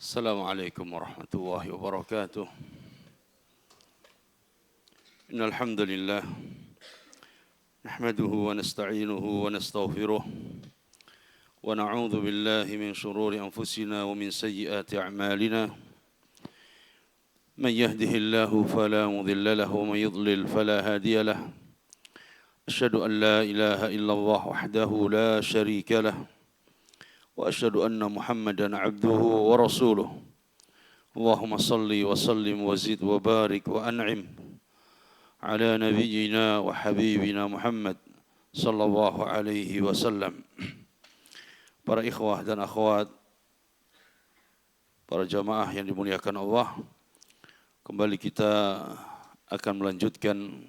السلام عليكم ورحمة الله وبركاته. إن الحمد لله نحمده ونستعينه ونستغفره ونعوذ بالله من شرور أنفسنا ومن سيئات أعمالنا. من يهده الله فلا مضل له ومن يضلل فلا هادي له. أشهد أن لا إله إلا الله وحده لا شريك له وأشهد أن محمدا عبده ورسوله. اللهم صل وسلم وزد وبارك وأنعم على نبينا وحبيبنا Muhammad sallallahu alaihi wasallam. Para ikhwah dan akhwat, para jamaah yang dimuliakan Allah, kembali kita akan melanjutkan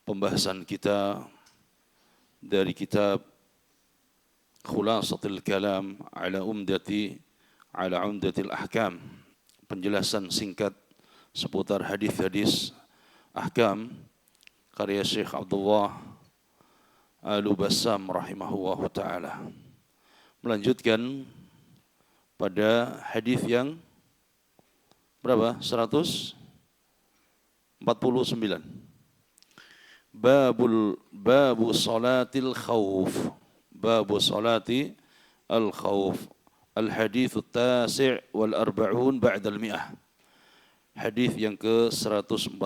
pembahasan kita dari kitab Khulasatul Kalam ala Umdatil Ahkam, penjelasan singkat seputar hadis-hadis ahkam karya Syekh Abdullah Al-Bassam rahimahullah ta'ala. Melanjutkan pada hadis yang berapa? 149. Babu salatil khawf. Babu salati al-khawf. Al-hadithu tasi' wal-arba'un ba'dal mi'ah. Hadis yang ke-149.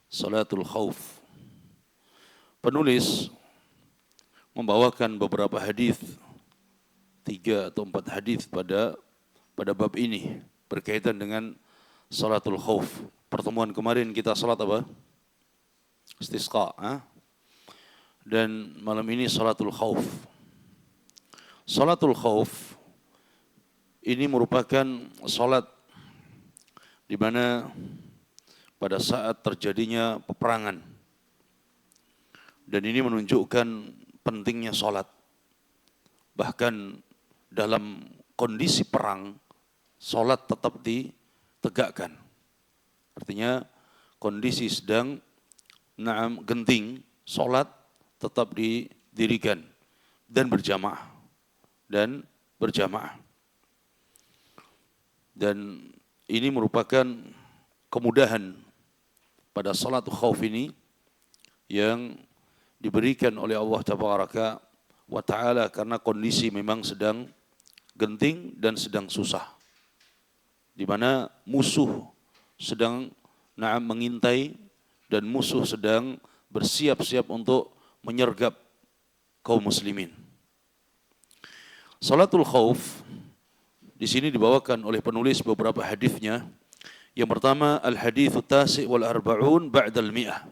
Salatul khawf. Penulis membawakan beberapa hadis, 3 atau 4 hadis pada bab ini berkaitan dengan salatul khawf. Pertemuan kemarin kita salat apa? Istisqa. Dan malam ini salatul khawf. Salatul khawf ini merupakan salat di mana pada saat terjadinya peperangan. Dan ini menunjukkan pentingnya salat. Bahkan dalam kondisi perang, salat tetap ditegakkan. Artinya kondisi sedang genting, salat tetap didirikan dan berjamaah. Dan ini merupakan kemudahan pada salatul khauf ini yang diberikan oleh Allah Tabaraka wa Ta'ala karena kondisi memang sedang genting dan sedang susah. Di mana musuh sedang mengintai dan musuh sedang bersiap-siap untuk menyergap kaum muslimin. Salatul khauf di sini dibawakan oleh penulis beberapa hadisnya. Yang pertama, al-haditsu tasi' wal arba'un ba'dal mi'ah.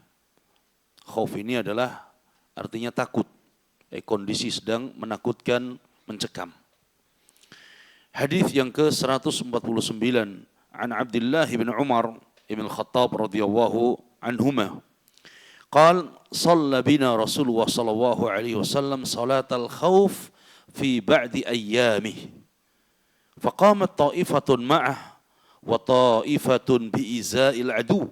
Khauf ini adalah artinya takut. Kondisi sedang menakutkan, mencekam. Hadis yang ke-149 an Abdullah bin Umar ibn Khattab radhiyallahu anhuma. قال صلى بنا رسول الله صلى الله عليه وسلم صلاة الخوف في بعد أيامه فقامت طائفة معه وطائفة بإزاء العدو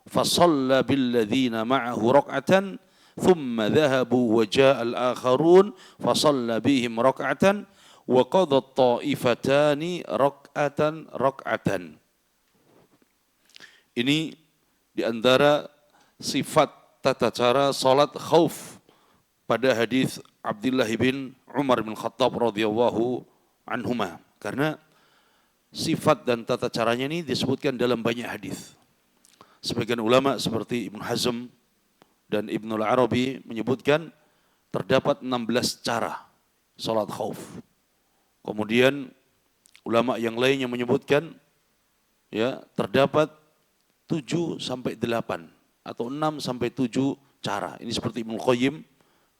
فصلى بالذين معه ركعة ثم ذهبوا وجاء الآخرون فصلى بهم ركعة وقضى الطائفتان ركعة. Ini diantara sifat tata cara salat khauf pada hadis Abdullah bin Umar bin Khattab radhiyallahu anhuma. Karena sifat dan tata caranya ini disebutkan dalam banyak hadis. Sebagian ulama seperti Ibnu Hazm dan Ibnu Al-Arabi menyebutkan terdapat 16 cara salat khauf. Kemudian ulama yang lainnya menyebutkan terdapat 7 sampai 8 atau 6 sampai 7 cara. Ini seperti Ibnu Qayyim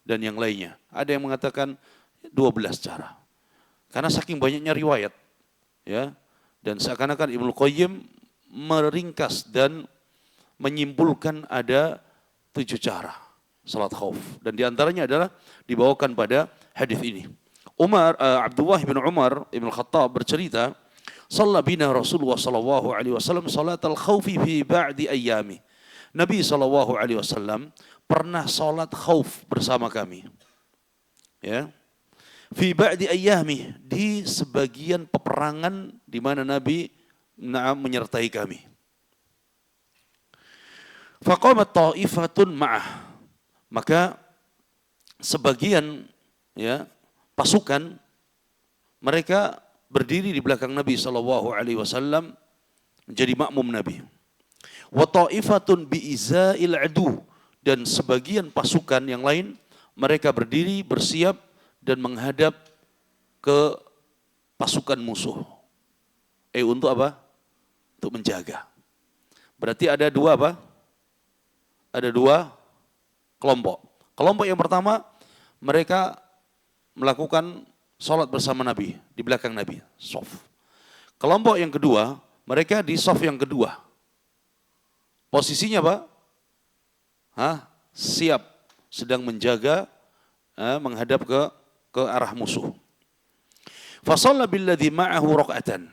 dan yang lainnya. Ada yang mengatakan 12 cara. Karena saking banyaknya riwayat, dan seakan-akan Ibnu Qayyim meringkas dan menyimpulkan ada 7 cara salat khauf. Dan diantaranya adalah dibawakan pada hadis ini. Abdullah bin Umar ibn Khattab bercerita, "Shalla bina Rasulullah sallallahu alaihi wasallam salatal khaufi fi ba'di ayyami." Nabi sallallahu alaihi wasallam pernah salat khauf bersama kami. Fi ba'di ayyami, di sebagian peperangan di mana Nabi menyertai kami. Faqamat ta'ifatun ma'ah, maka sebagian pasukan mereka berdiri di belakang Nabi sallallahu alaihi wasallam menjadi makmum Nabi. Wa ta'ifatun bi'izail adu, dan sebagian pasukan yang lain mereka berdiri bersiap dan menghadap ke pasukan musuh. Untuk apa? Untuk menjaga. Berarti ada dua apa? Ada dua kelompok. Kelompok yang pertama, mereka melakukan sholat bersama Nabi, di belakang Nabi, shaf. Kelompok yang kedua, mereka di shaf yang kedua. Posisinya apa? Siap, sedang menjaga, menghadap ke arah musuh. Fasalla billadzi ma'ahu raka'atan.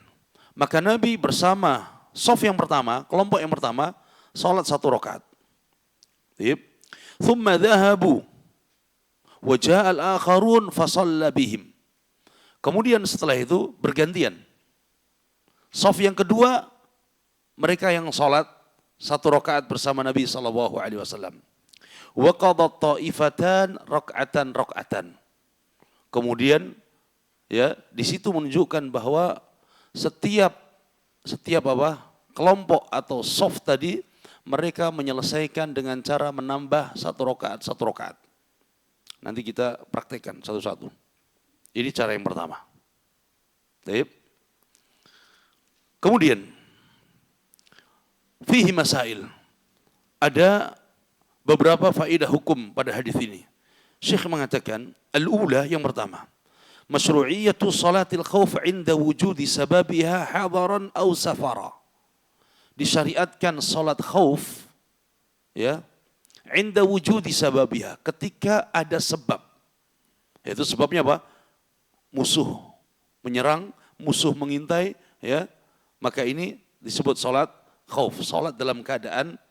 Maka Nabi bersama shaf yang pertama, kelompok yang pertama, salat 1 rakaat. Thumma dhahabu wa ja'a al-akharun fasalla bihim. Kemudian setelah itu bergantian. Shaf yang kedua, mereka yang salat 1 rakaat bersama Nabi sallallahu alaihi wasallam. Wa qadat ta'ifatan raka'atan. Kemudian di situ menunjukkan bahwa setiap kelompok atau shaf tadi mereka menyelesaikan dengan cara menambah 1 rakaat. Nanti kita praktekkan satu-satu. Ini cara yang pertama. Baik. Kemudian fihi masail. Ada beberapa faedah hukum pada hadis ini. Syekh mengatakan, al-ula, yang pertama, masyru'iyatu salatil khauf 'inda wujudi sababiha hadaran aw safara. Disyariatkan salat khauf inda wujudi sababiha, ketika ada sebab. Yaitu sebabnya apa? Musuh menyerang, musuh mengintai, maka ini disebut salat khauf, salat dalam keadaan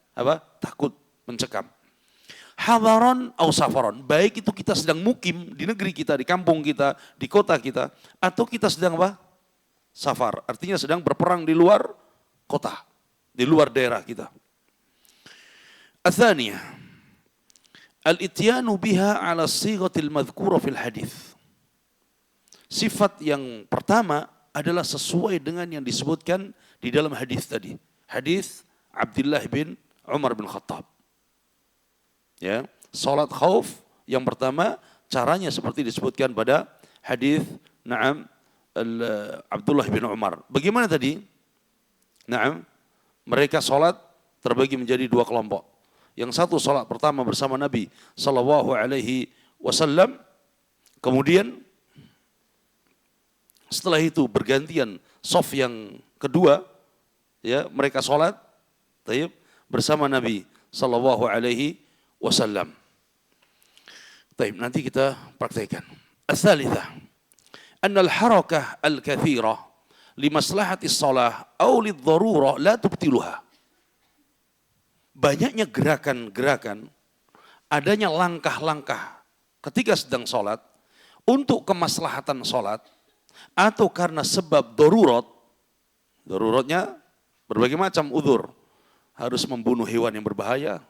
takut, mencekam. Hadaran au safaron, baik itu kita sedang mukim di negeri kita, di kampung kita, di kota kita, atau kita sedang safar, artinya sedang berperang di luar kota, di luar daerah kita. Atsaniyah, al-ityanu biha ala sighatil madhkura fil hadis. Sifat yang pertama adalah sesuai dengan yang disebutkan di dalam hadis tadi. Hadis Abdullah bin Umar bin Khattab. Salat khauf yang pertama caranya seperti disebutkan pada hadis Abdullah bin Umar. Bagaimana tadi? Mereka salat terbagi menjadi 2 kelompok. Yang satu salat pertama bersama Nabi sallallahu alaihi wasallam, kemudian setelah itu bergantian shaf yang kedua, mereka salat bersama Nabi sallallahu alaihi wasallam. Nanti kita praktekkan. Ats-tsalitsah, anna al-harakah al-katsira li maslahati shalah aw lidh-dharurah la tubtiluha. Banyaknya gerakan-gerakan, adanya langkah-langkah ketika sedang salat untuk kemaslahatan salat atau karena sebab darurat. Daruratnya berbagai macam udzur. Harus membunuh hewan yang berbahaya,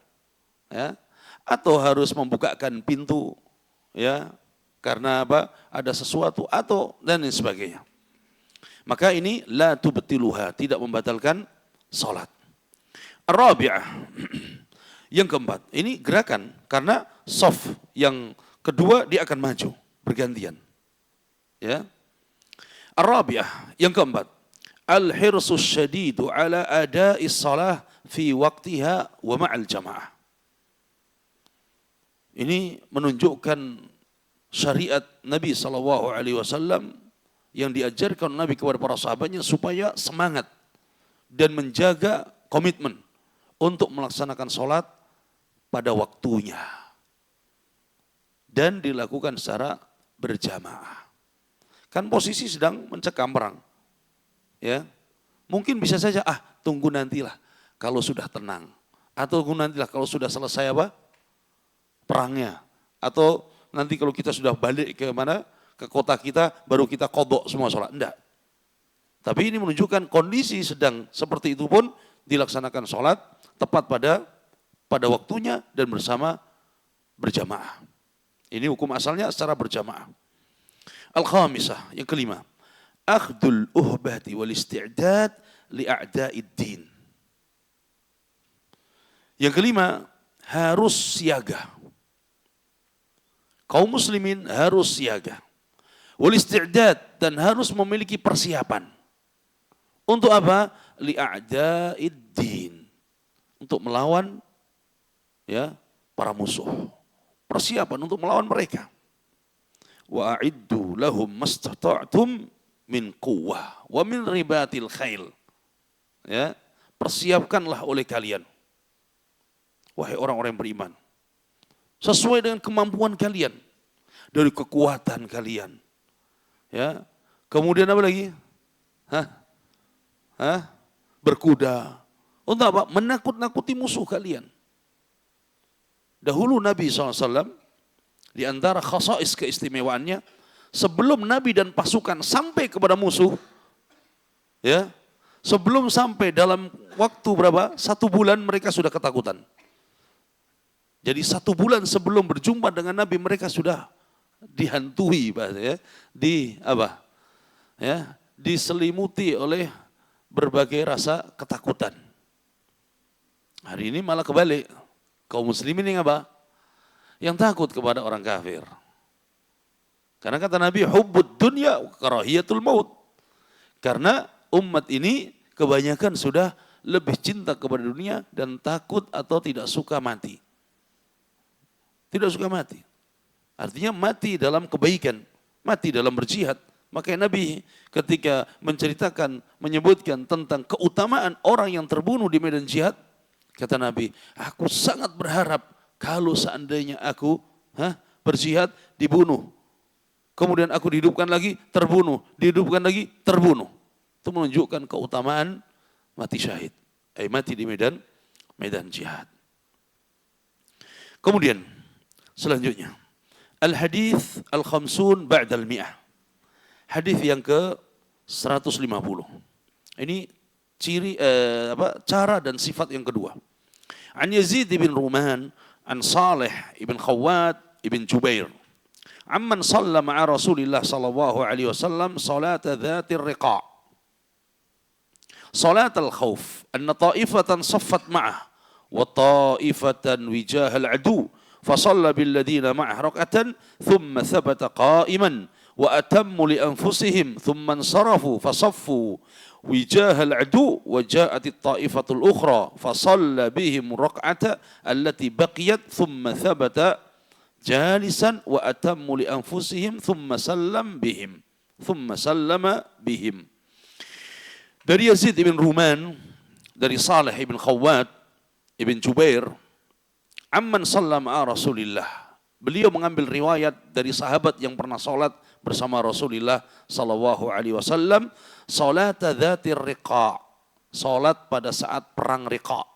atau harus membukakan pintu, karena ada sesuatu, atau dan lain sebagainya. Maka ini la tubtiluha, tidak membatalkan salat. Ar-rabi'ah, yang keempat, ini gerakan karena shaf yang kedua dia akan maju bergantian. Ar-rabi'ah, yang keempat, al-hirsus syadidu ala ada'is salah fi waqtiha wa ma'al jamaah. Ini menunjukkan syariat Nabi SAW yang diajarkan Nabi kepada para sahabatnya supaya semangat dan menjaga komitmen untuk melaksanakan sholat pada waktunya dan dilakukan secara berjamaah. Kan posisi sedang mencekam perang, mungkin bisa saja tunggu nantilah kalau sudah tenang, atau tunggu nantilah kalau sudah selesai perangnya, atau nanti kalau kita sudah balik ke mana, ke kota kita baru kita qadha semua sholat. Enggak. Tapi ini menunjukkan kondisi sedang seperti itu pun dilaksanakan sholat tepat pada waktunya dan bersama berjamaah. Ini hukum asalnya secara berjamaah. Al-khamisah, yang kelima. Akhdul uhbati wal isti'dad li'a'da'id din. Yang kelima, harus siaga. Kaum muslimin harus siaga. Wal isti'dad, dan harus memiliki persiapan. Untuk apa? Li'a'da'id din. Untuk melawan ya para musuh. Persiapan untuk melawan mereka. Wa a'iddu lahum mastata'tum min quwwah wa min ribatil khail. Ya, persiapkanlah oleh kalian, wahai orang-orang yang beriman, sesuai dengan kemampuan kalian, dari kekuatan kalian. Ya, kemudian apa lagi? Berkuda. Untuk apa? Menakut-nakuti musuh kalian. Dahulu Nabi SAW, di antara khasais keistimewaannya, sebelum Nabi dan pasukan sampai kepada musuh, ya, sebelum sampai dalam waktu berapa? 1 bulan mereka sudah ketakutan. Jadi 1 bulan sebelum berjumpa dengan Nabi mereka sudah dihantui, ya, diselimuti oleh berbagai rasa ketakutan. Hari ini malah kebalik, kaum muslimin yang apa? Yang takut kepada orang kafir. Karena kata Nabi, hubbud dunya karahiyatul maut. Karena umat ini kebanyakan sudah lebih cinta kepada dunia dan takut atau tidak suka mati. Tidak suka mati. Artinya mati dalam kebaikan, mati dalam berjihad. Makanya Nabi ketika menyebutkan tentang keutamaan orang yang terbunuh di medan jihad, kata Nabi, aku sangat berharap kalau seandainya aku berjihad dibunuh. Kemudian aku dihidupkan lagi, terbunuh. Dihidupkan lagi, terbunuh. Itu menunjukkan keutamaan mati syahid. Mati di medan jihad. Kemudian, selanjutnya. Al-hadith al-khamsun ba'dal mi'ah. Hadith yang ke-150. Ini cara dan sifat yang kedua. An Yazid bin Ruman, an Salih ibn Khawwat ibn Jubair. Amman shalla ma'a Rasulillah sallallahu alaihi wasallam salat dhatir riqa'. Salat al-khawf. Anna ta'ifatan saffat ma'ah wa ta'ifatan wijah al-adu. Fasalla billadhina ma'ah rak'atan thumma thabata qa'iman wa atammu li anfusihim thumma ansarafu fasaffu wijah al-adu wa ja'at at-ta'ifatul ukhra fasalla bihim rak'ata allati baqiyat thumma thabata jalisan wa atammu li anfusihim thumma sallama bihim. Dari Yazid ibn Ruman, dari Salih ibn Khawwat ibn Jubair, amman sallama Rasulillah. Beliau mengambil riwayat dari sahabat yang pernah salat bersama Rasulullah sallallahu alaihi wasallam, salat dzatir riqa', salat pada saat perang Riqa'.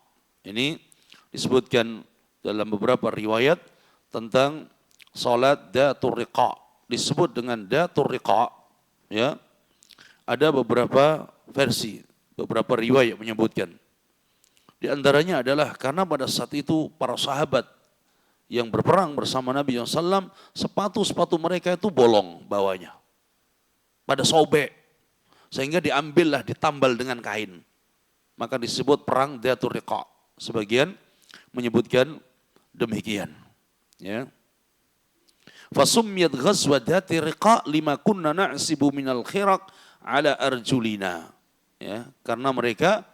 Ini disebutkan dalam beberapa riwayat tentang salat Datur Riqa', disebut dengan Datur Riqa', ya. Ada beberapa versi, beberapa riwayat menyebutkan. Di antaranya adalah karena pada saat itu para sahabat yang berperang bersama Nabi SAW, sepatu-sepatu mereka itu bolong bawahnya, pada sobek, sehingga diambillah, ditambal dengan kain. Maka disebut perang Datur Riqa'. Sebagian menyebutkan demikian. Ya. Fasummiyat ghazwa Datir Riqa' lima kunna na'sibu minal khiraq ala arjulina. Ya, karena mereka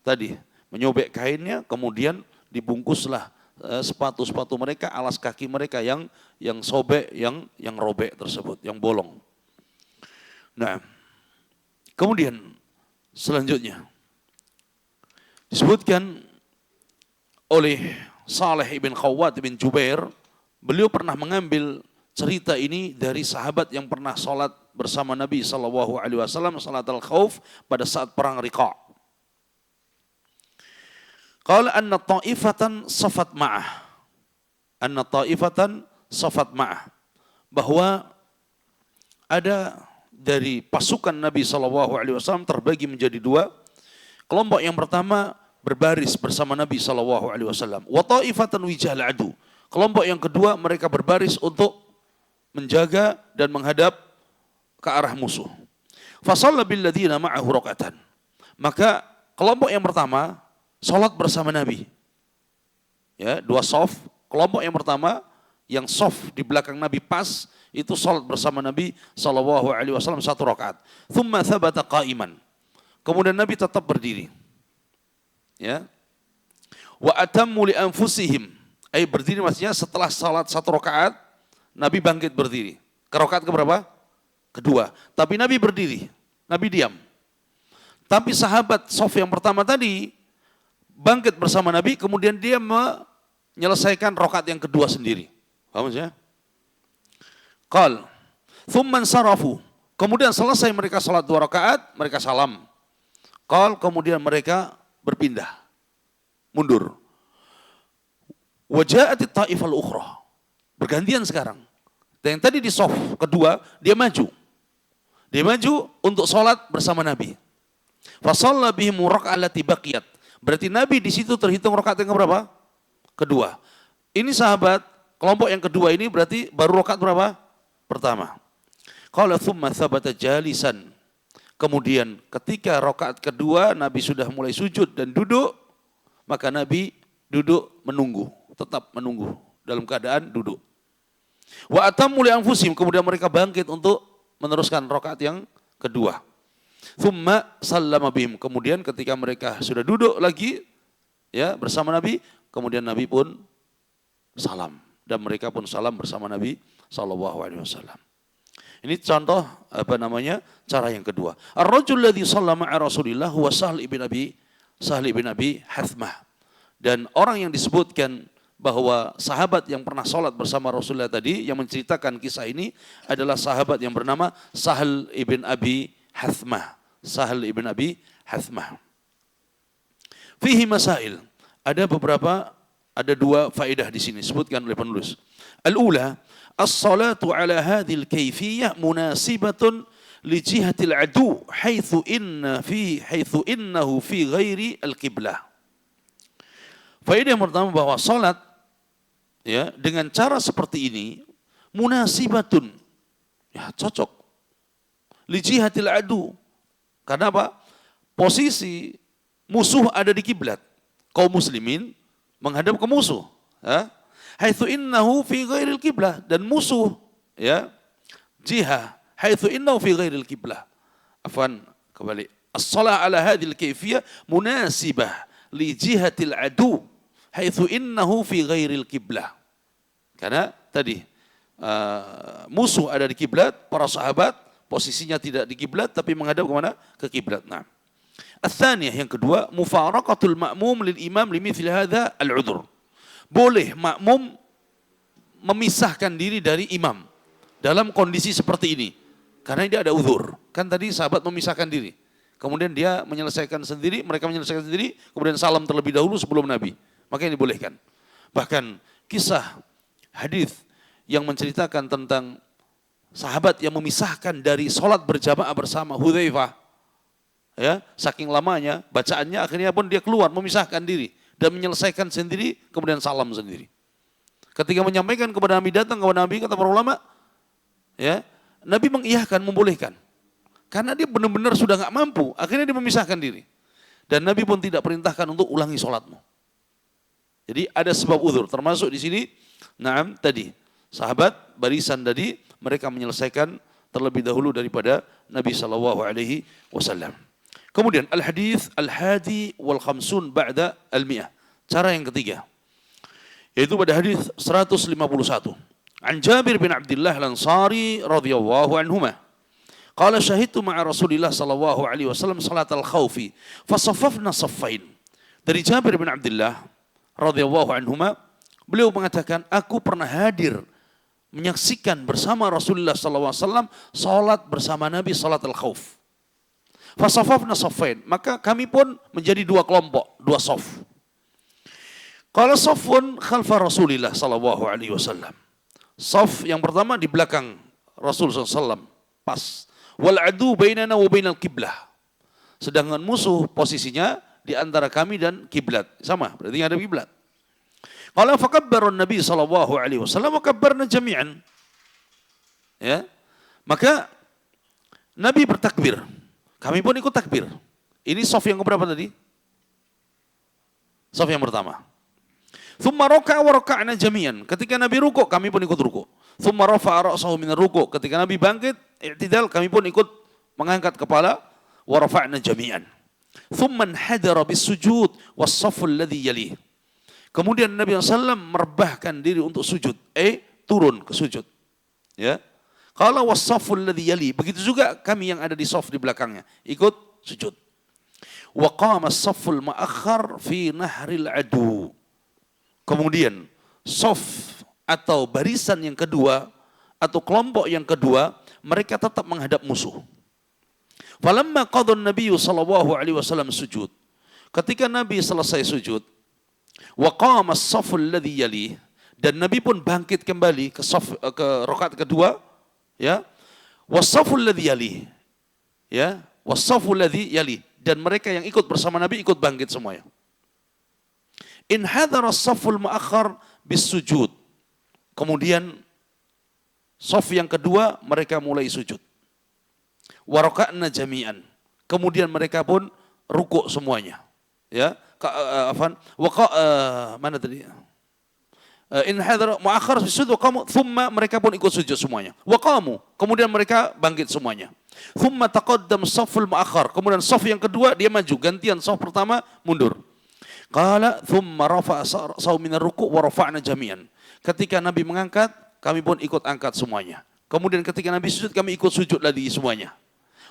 tadi menyobek kainnya, kemudian dibungkuslah sepatu-sepatu mereka, alas kaki mereka yang sobek, yang robek tersebut, yang bolong. Nah, kemudian selanjutnya disebutkan oleh Salih ibn Khawwat ibn Jubair, beliau pernah mengambil cerita ini dari sahabat yang pernah salat bersama Nabi SAW, salat al-khawf pada saat perang Riqa'. Qala anna ta'ifatan safat ma'ah. Bahwa ada dari pasukan Nabi SAW terbagi menjadi dua. Kelompok yang pertama berbaris bersama Nabi SAW. Wa ta'ifatan wijahal adu. Kelompok yang kedua mereka berbaris untuk menjaga dan menghadap ke arah musuh. Fasalla billadzina ma'ahu raqatan. Maka kelompok yang pertama salat bersama Nabi. Ya, dua shaf. Kelompok yang pertama yang shaf di belakang Nabi pas itu salat bersama Nabi SAW 1 rakaat. Thumma thabata qa'iman. Kemudian Nabi tetap berdiri. Ya. Wa atammu li anfusihim. Berdiri maksudnya setelah salat 1 rakaat Nabi bangkit berdiri. Ke rakaat keberapa? Kedua. Tapi Nabi berdiri. Nabi diam. Tapi sahabat shaf yang pertama tadi bangkit bersama Nabi, kemudian dia menyelesaikan rakaat yang kedua sendiri. Paham maksudnya? Qal, thumman sarafu. Kemudian selesai mereka salat 2 rakaat, mereka salam. Qal, kemudian mereka berpindah, mundur. Waja'ati ta'ifal ukhra. Bergantian sekarang. Dan yang tadi di shaf kedua, dia maju. Dia maju untuk salat bersama Nabi. Fasalla bihim raka'allati baqiyat. Berarti Nabi di situ terhitung rakaat yang berapa? Kedua. Ini sahabat, kelompok yang kedua ini berarti baru rakaat berapa? Pertama. Qala thumma thabata jalisan. Kemudian ketika rakaat kedua Nabi sudah mulai sujud dan duduk, maka Nabi duduk menunggu, tetap menunggu dalam keadaan duduk. Wa atammu li anfusihim, kemudian mereka bangkit untuk meneruskan rakaat yang kedua. Thumma sallama bihim, kemudian ketika mereka sudah duduk lagi ya bersama Nabi, kemudian Nabi pun salam dan mereka pun salam bersama Nabi SAW. Ini contoh cara yang kedua. Ar-rajul ladzi shalla ma'a Rasulillah huwa Sahl ibn Abi Hathmah. Dan orang yang disebutkan bahwa sahabat yang pernah salat bersama Rasulullah tadi yang menceritakan kisah ini adalah sahabat yang bernama Sahl ibn Abi Hathmah. Sahl ibn Abi Hathmah. Fihi masail. Ada 2 faedah di sini disebutkan oleh penulis. Al-ula, as-salatu ala hadhil kayfiyah munasibatun li jihatil adu haitsu innahu fi ghairi al-qiblah. Faedah yang pertama bahwa salat ya dengan cara seperti ini munasibatun, ya cocok, li jihatil adu. Karena apa? Posisi musuh ada di kiblat, kaum muslimin menghadap ke musuh. Ya. Haitsu innahu fi ghairil qiblah, dan musuh ya jihah haitsu innahu fi ghairil qiblah. Afwan, kembali. As-shalah ala hadhil kayfiyah munasibah li jihatil adu haitsu innahu fi ghairil qiblah. Karena tadi musuh ada di kiblat, para sahabat posisinya tidak di kiblat tapi menghadap ke mana? Ke kiblat. Nah. Ats-tsaniyah, yang kedua, mufaraqatul ma'mum lil imam limithli hadza al-'udhr. Boleh makmum memisahkan diri dari imam dalam kondisi seperti ini. Karena dia ada uzur. Kan tadi sahabat memisahkan diri. Kemudian dia menyelesaikan sendiri, mereka menyelesaikan sendiri, kemudian salam terlebih dahulu sebelum Nabi. Maka ini dibolehkan. Bahkan kisah hadis yang menceritakan tentang sahabat yang memisahkan dari sholat berjamaah bersama Hudzaifah. Ya, saking lamanya bacaannya akhirnya pun dia keluar memisahkan diri dan menyelesaikan sendiri, kemudian salam sendiri. Ketika menyampaikan kepada Nabi, datang kepada Nabi, kata para ulama, ya, Nabi mengiyahkan, membolehkan. Karena dia benar-benar sudah nggak mampu, akhirnya dia memisahkan diri. Dan Nabi pun tidak perintahkan untuk ulangi sholatmu. Jadi ada sebab uzur, termasuk di sini, tadi sahabat barisan tadi mereka menyelesaikan terlebih dahulu daripada Nabi SAW. Kemudian al-hadits al-hadi wal khamsun ba'da al-mi'ah. Cara yang ketiga, yaitu pada hadis 151. An Jabir bin Abdullah al-Ansari radhiyallahu anhuma. Qala syahidtu ma'a Rasulillah sallallahu alaihi wasallam salat al-khawfi fa saffafna saffain. Dari Jabir bin Abdullah radhiyallahu anhuma, beliau mengatakan, aku pernah hadir menyaksikan bersama Rasulullah sallallahu alaihi wasallam salat bersama Nabi salat al-khawf. Fasafafna saffain, maka kami pun menjadi 2 kelompok, 2 saf. Qala saffun khalfa Rasulillah sallallahu alaihi wasallam. Saf yang pertama di belakang Rasul sallallahu alaihi wasallam, pas. Wal adu bainana wa bainal qiblah. Sedangkan musuh posisinya di antara kami dan kiblat. Sama, berarti ada kiblat. Qala fakabbara Nabi sallallahu alaihi wasallam wa kabbarna jami'an. Ya. Maka Nabi bertakbir. Kami pun ikut takbir. Ini shaf yang keberapa tadi? Shaf yang pertama. Thumma raka'a wa raka'na jami'an. Ketika Nabi rukuk, kami pun ikut rukuk. Thumma rafa'a ra'sahu min rukuk. Ketika Nabi bangkit, i'tidal, kami pun ikut mengangkat kepala. Wa rafa'na jami'an. Thumma hadara bis sujud was shaffu alladhi yalih. Kemudian Nabi SAW merebahkan diri untuk sujud, turun ke sujud. Ya. Qala was shaffu alladhi yalih. Begitu juga kami yang ada di shaf di belakangnya, ikut sujud. Wa qama as-shafful ma'akhkhar fi nahril adu. Kemudian shaf atau barisan yang kedua atau kelompok yang kedua, mereka tetap menghadap musuh. Falamma qadha an-nabiy sallallahu alaihi wasallam sujud. Ketika Nabi selesai sujud, wa qama as-shaff alladhi yali, dan Nabi pun bangkit kembali ke rakaat kedua, ya. Was-shaff alladhi yali. Ya, was-shaff alladhi yali, dan mereka yang ikut bersama Nabi ikut bangkit semuanya. In hadara as-shafful mu'akhkhar bis sujud. Kemudian shaf yang kedua mereka mulai sujud. Wa raka'na jami'an. Kemudian mereka pun rukuk semuanya. Ya, mana tadi? In hadara mu'akhkhar bis sujud wa qamu, thumma mereka pun ikut sujud semuanya. Wa qamu, kemudian mereka bangkit semuanya. Thumma taqaddam as-shafful mu'akhkhar. Kemudian shaf yang kedua dia maju, gantian shaf pertama mundur. Qala thumma rafa'a ra'sahu min ar-ruku' wa rafa'na jami'an. Ketika Nabi mengangkat, kami pun ikut angkat semuanya. Kemudian ketika Nabi sujud, kami ikut sujud lagi semuanya.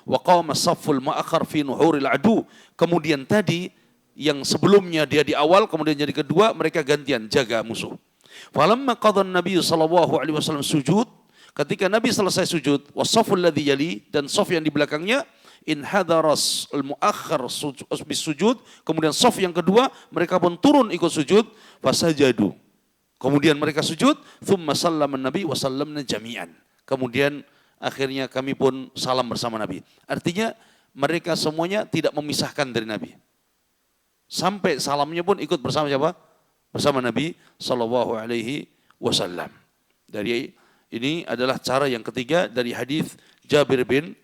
Wa qama as-shafful ma'akhkhar fi nuhuril adu. Kemudian tadi yang sebelumnya dia di awal, kemudian jadi kedua, mereka gantian jaga musuh. Falamma qadha an-nabiy sallallahu alaihi wasallam sujud, ketika Nabi selesai sujud, was-shafful ladzi yali, dan shaf yang di belakangnya, in hadaras al-mu'akhkhar bis sujud, kemudian shaf yang kedua mereka pun turun ikut sujud, fasajadu. Kemudian mereka sujud, thumma sallama an-nabi wa sallamna jami'an. Kemudian akhirnya kami pun salam bersama Nabi. Artinya mereka semuanya tidak memisahkan dari Nabi. Sampai salamnya pun ikut bersama siapa? Bersama Nabi sallallahu alaihi wasallam. Dari ini adalah cara yang ketiga dari hadis Jabir bin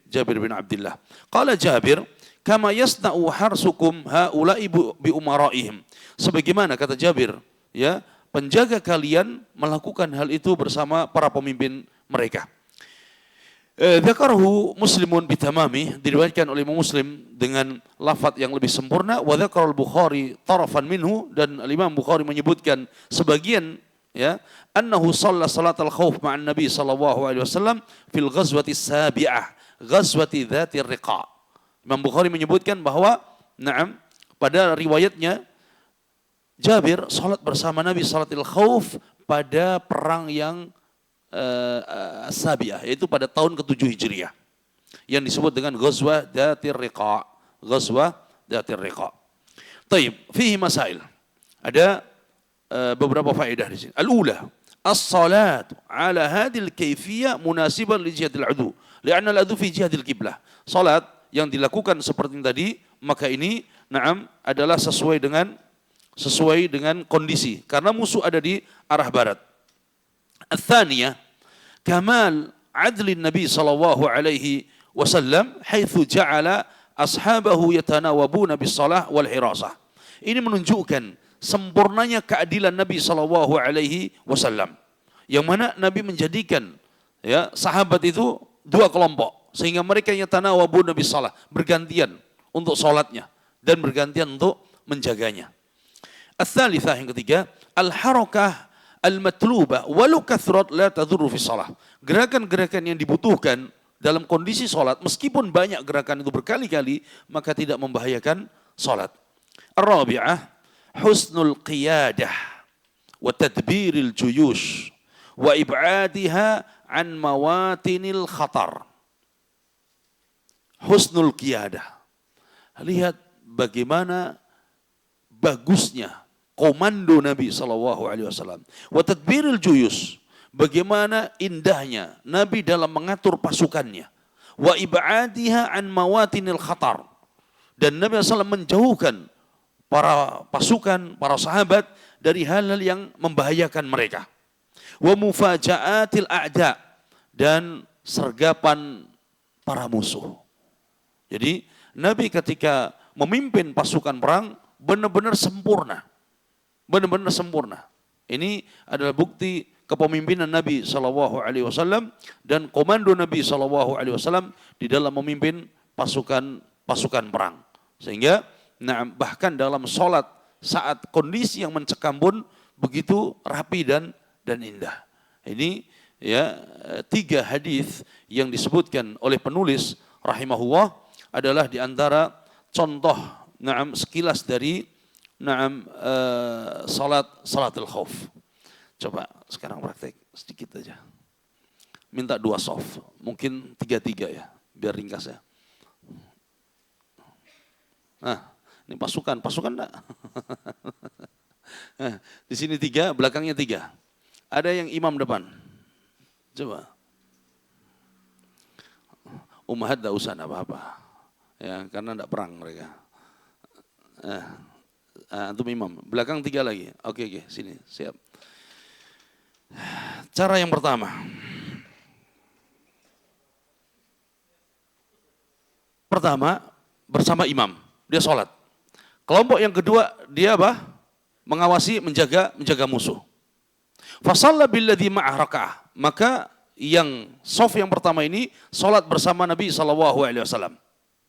Abdullah. Qala Jabir, kama yasna'u harsukum haula'i bi umaraihim. Sebagaimana kata Jabir, ya, penjaga kalian melakukan hal itu bersama para pemimpin mereka. Dzakarahu Muslimun bitamami, diriwayatkan oleh Imam Muslim dengan lafaz yang lebih sempurna. Wa dzakara al-Bukhari tarafan minhu, dan Imam Bukhari menyebutkan sebagian, ya, annahu shalla salatal khauf ma'an Nabi sallallahu alaihi wasallam fil ghazwati sabi'ah, ghazwati dzatir riqa. Imam Bukhari menyebutkan bahwa pada riwayatnya Jabir salat bersama Nabi salatil khauf pada perang yang sabi'ah, yaitu pada tahun ke-7 Hijriah, yang disebut dengan ghazwah dzatir riqa. Ghazwah dzatir riqa. Taib, fihi masail. Ada beberapa faedah di sini. Al-ula, as-salatu ala hadhil kayfiyah munasiban li jihadil adu, li'anna al-adu fi jihadil qiblah. Salat yang dilakukan seperti tadi, maka ini adalah sesuai dengan kondisi, karena musuh ada di arah barat. Ats-tsaniyah, kamal adlin Nabi sallallahu alaihi wasallam haitsu ja'ala ashabahu yatanawabuna bis-shalah wal hirasah. Ini menunjukkan sempurnanya keadilan Nabi sallallahu alaihi wasallam, yang mana Nabi menjadikan, ya, sahabat itu dua kelompok, sehingga mereka yatanawabuna bis-shalah, bergantian untuk salatnya dan bergantian untuk menjaganya. Ats-tsalitsah, yang ketiga, al-harakah al-matlubah walau kathrat la tadurru fi shalah. Gerakan-gerakan yang dibutuhkan dalam kondisi salat, meskipun banyak gerakan itu berkali-kali, maka tidak membahayakan salat. Ar-rabi'ah, husnul qiyadah wa tadbiril juyush wa ib'adiha an mawatinil khatar. Husnul qiyadah. Lihat bagaimana bagusnya komando Nabi SAW. Wa tadbiril juyus, bagaimana indahnya Nabi dalam mengatur pasukannya. wa ib'adiha an mawatinil khatar. Dan Nabi SAW menjauhkan para pasukan, para sahabat dari hal-hal yang membahayakan mereka. Wa mufaja'atil a'da, dan sergapan para musuh. Jadi Nabi ketika memimpin pasukan perang benar-benar sempurna. Benar-benar sempurna. Ini adalah bukti kepemimpinan Nabi SAW dan komando Nabi SAW di dalam memimpin pasukan perang. Sehingga bahkan dalam sholat saat kondisi yang mencekam pun begitu rapi dan indah. Ini ya 3 hadis yang disebutkan oleh penulis rahimahullah adalah diantara contoh sekilas dari salatul khauf. Coba sekarang praktek sedikit aja. Minta 2 soft, mungkin 3-3 ya, biar ringkas ya. Nah, ini pasukan enggak? Nah, di sini 3, belakangnya 3. Ada yang imam depan. Coba. Ummahat enggak usah apa-apa. Ya, karena enggak perang mereka. Antum imam, belakang 3 lagi. Oke, sini, siap. Cara yang pertama. Pertama, bersama imam, dia sholat. Kelompok yang kedua, dia apa? Mengawasi, menjaga musuh. Fasalla billadzi ma'ah raka'ah. Maka yang shaf yang pertama ini sholat bersama Nabi SAW.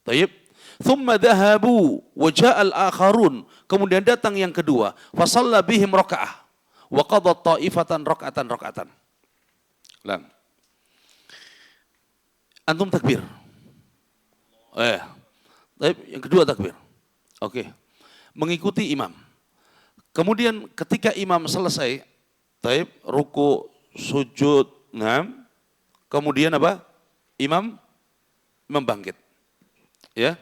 Taib. Thumma dhahabu wa ja'al akharun. Kemudian datang yang kedua. Fasalla bihim raka'ah. Wa qadat ta'ifatan raka'atan. Lang. Antum takbir. Taib, yang kedua takbir. Oke. Mengikuti imam. Kemudian ketika imam selesai, taib, ruku, sujud, kemudian apa? Imam bangkit. Ya.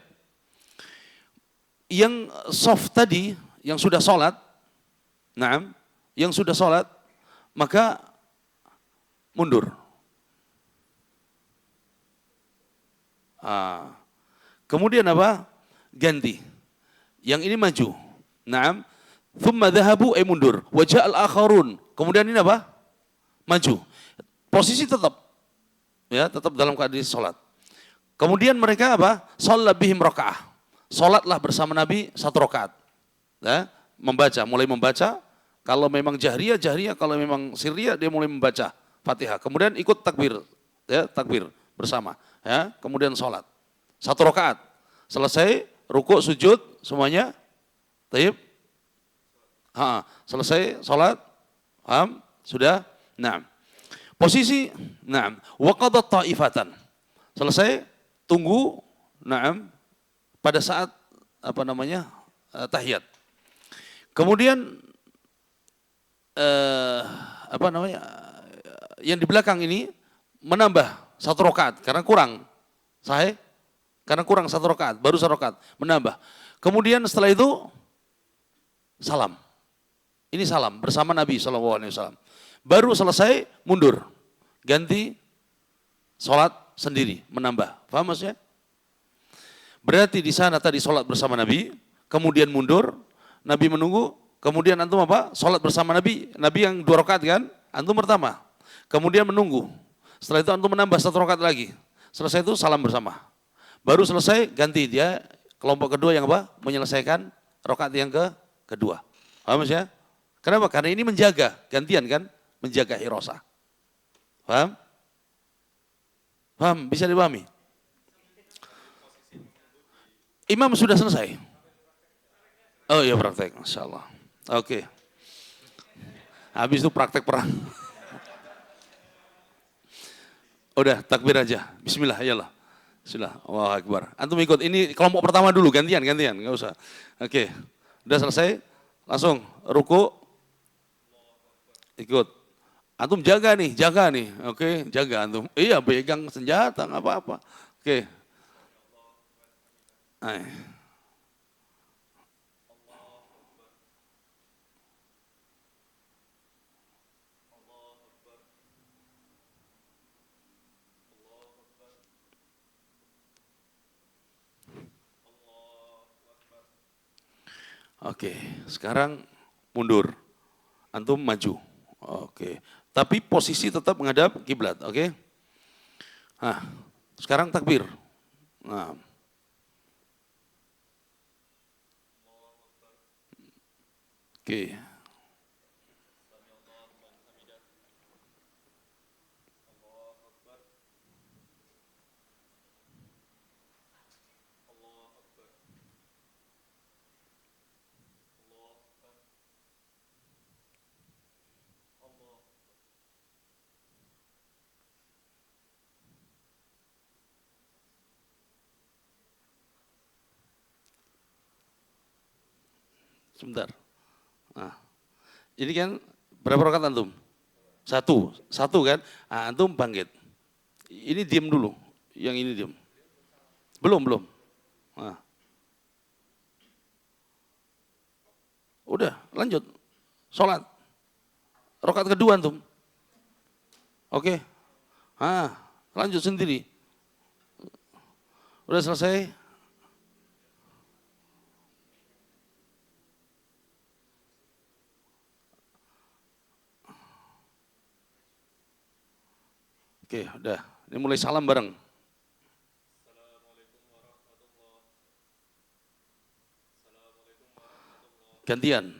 Yang soft tadi, yang sudah sholat, maka mundur. Kemudian apa? Ganti. Yang ini maju. Thumma dhahabu mundur. Wa ja'al akharun. Kemudian ini apa? Maju. Posisi tetap. Ya, tetap dalam keadaan salat. Kemudian mereka apa? Shalla bihim raka'ah. Salatlah bersama Nabi 1 rakaat. Ya, mulai membaca. Kalau memang jahriyah, kalau memang sirriyah dia mulai membaca Fatihah. Kemudian ikut takbir. Ya, takbir bersama. Ya, kemudian salat. 1 rakaat. Selesai, rukuk, sujud, semuanya. Taib. Selesai salat. Sudah. Posisi. Wa qadat ta'ifatan. Selesai, tunggu. Pada saat tahiyat. Kemudian yang di belakang ini menambah 1 rakaat karena kurang. Sahih? Karena kurang 1 rakaat, baru 1 rakaat, menambah. Kemudian setelah itu salam. Ini salam bersama Nabi SAW. Baru selesai mundur, ganti sholat sendiri, menambah. Paham maksudnya? Berarti di sana tadi sholat bersama Nabi, kemudian mundur, Nabi menunggu, kemudian antum apa? Sholat bersama Nabi, Nabi yang 2 rakaat kan? Antum pertama, kemudian menunggu. Setelah itu antum menambah 1 rakaat lagi. Selesai itu salam bersama. Baru selesai ganti dia kelompok kedua yang apa? Menyelesaikan rakaat yang kedua. Paham ya? Kenapa? Karena ini menjaga, gantian kan? Menjaga hirosah. Paham? Paham? Bisa dipahami? Imam sudah selesai. Oh iya praktek, Masya Allah. Oke. Habis itu praktek perang. Udah takbir aja. Bismillah, iyalah. Sudah, Allahu Akbar. Antum ikut, ini kelompok pertama dulu, gantian, nggak usah. Oke, udah selesai, langsung ruku, ikut. Antum jaga nih, oke, jaga antum. Iya, pegang senjata, nggak apa-apa. Oke. Oke, sekarang mundur. Antum maju. Oke. Tapi posisi tetap menghadap kiblat, oke? Nah, sekarang takbir. Nah. Oke. Sebentar. Nah, ini kan berapa rakaat antum? Satu kan? Nah, antum bangkit. Ini diam dulu, yang ini diam. Belum. Nah, udah, lanjut. Sholat. Rakaat kedua antum. Oke. Lanjut sendiri. Udah selesai. Oke, udah. Ini mulai salam bareng. Gantian.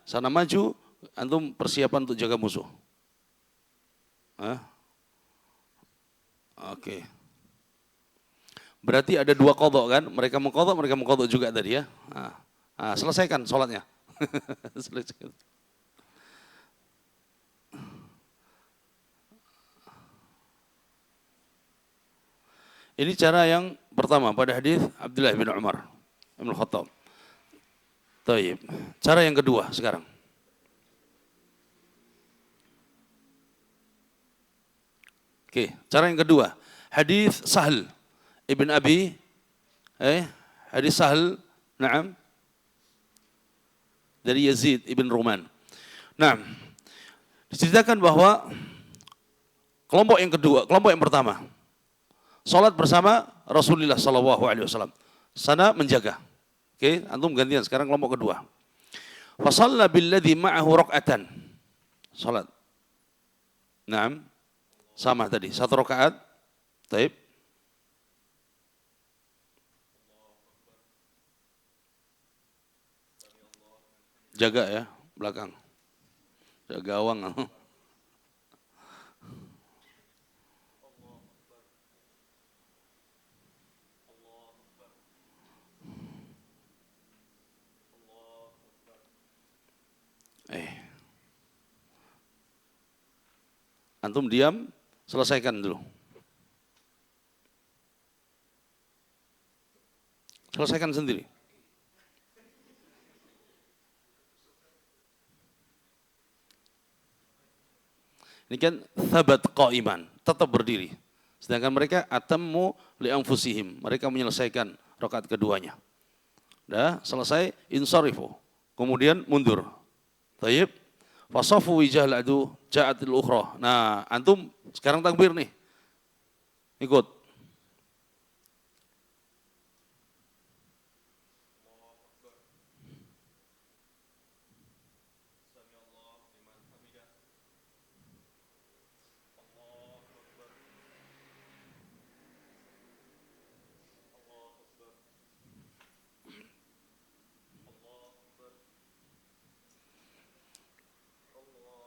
Sana maju, antum persiapan untuk jaga musuh. Oke. Berarti ada dua kodok kan? Mereka mengkodok juga tadi ya. Selesaikan sholatnya. Selesaikan. Ini cara yang pertama pada hadis Abdullah bin Umar Ibn Khattab. Taib. Cara yang kedua sekarang. Oke, cara yang kedua. Hadis Sahal Ibn Abi hadis Sahal, na'am, dari Yazid Ibn Ruman. Nah, diceritakan bahwa kelompok yang kedua, kelompok yang pertama, salat bersama Rasulullah SAW. Sana menjaga. Oke, antum gantian sekarang kelompok kedua. Fasalla billadhi ma'ahu rak'atan. Salat. Naam. Sama tadi, satu rakaat. Taib. Jaga ya, belakang. Jaga gawang. Antum diam, selesaikan dulu. Selesaikan sendiri. Ini kan thabat qa'iman, tetap berdiri. Sedangkan mereka atammu li anfusihim, mereka menyelesaikan rakaat keduanya. Dah selesai, insarifu. Kemudian mundur. Tayyib. Fasafu wijahal adu ja'atil ukhra. Nah, antum sekarang takbir nih. Ikut.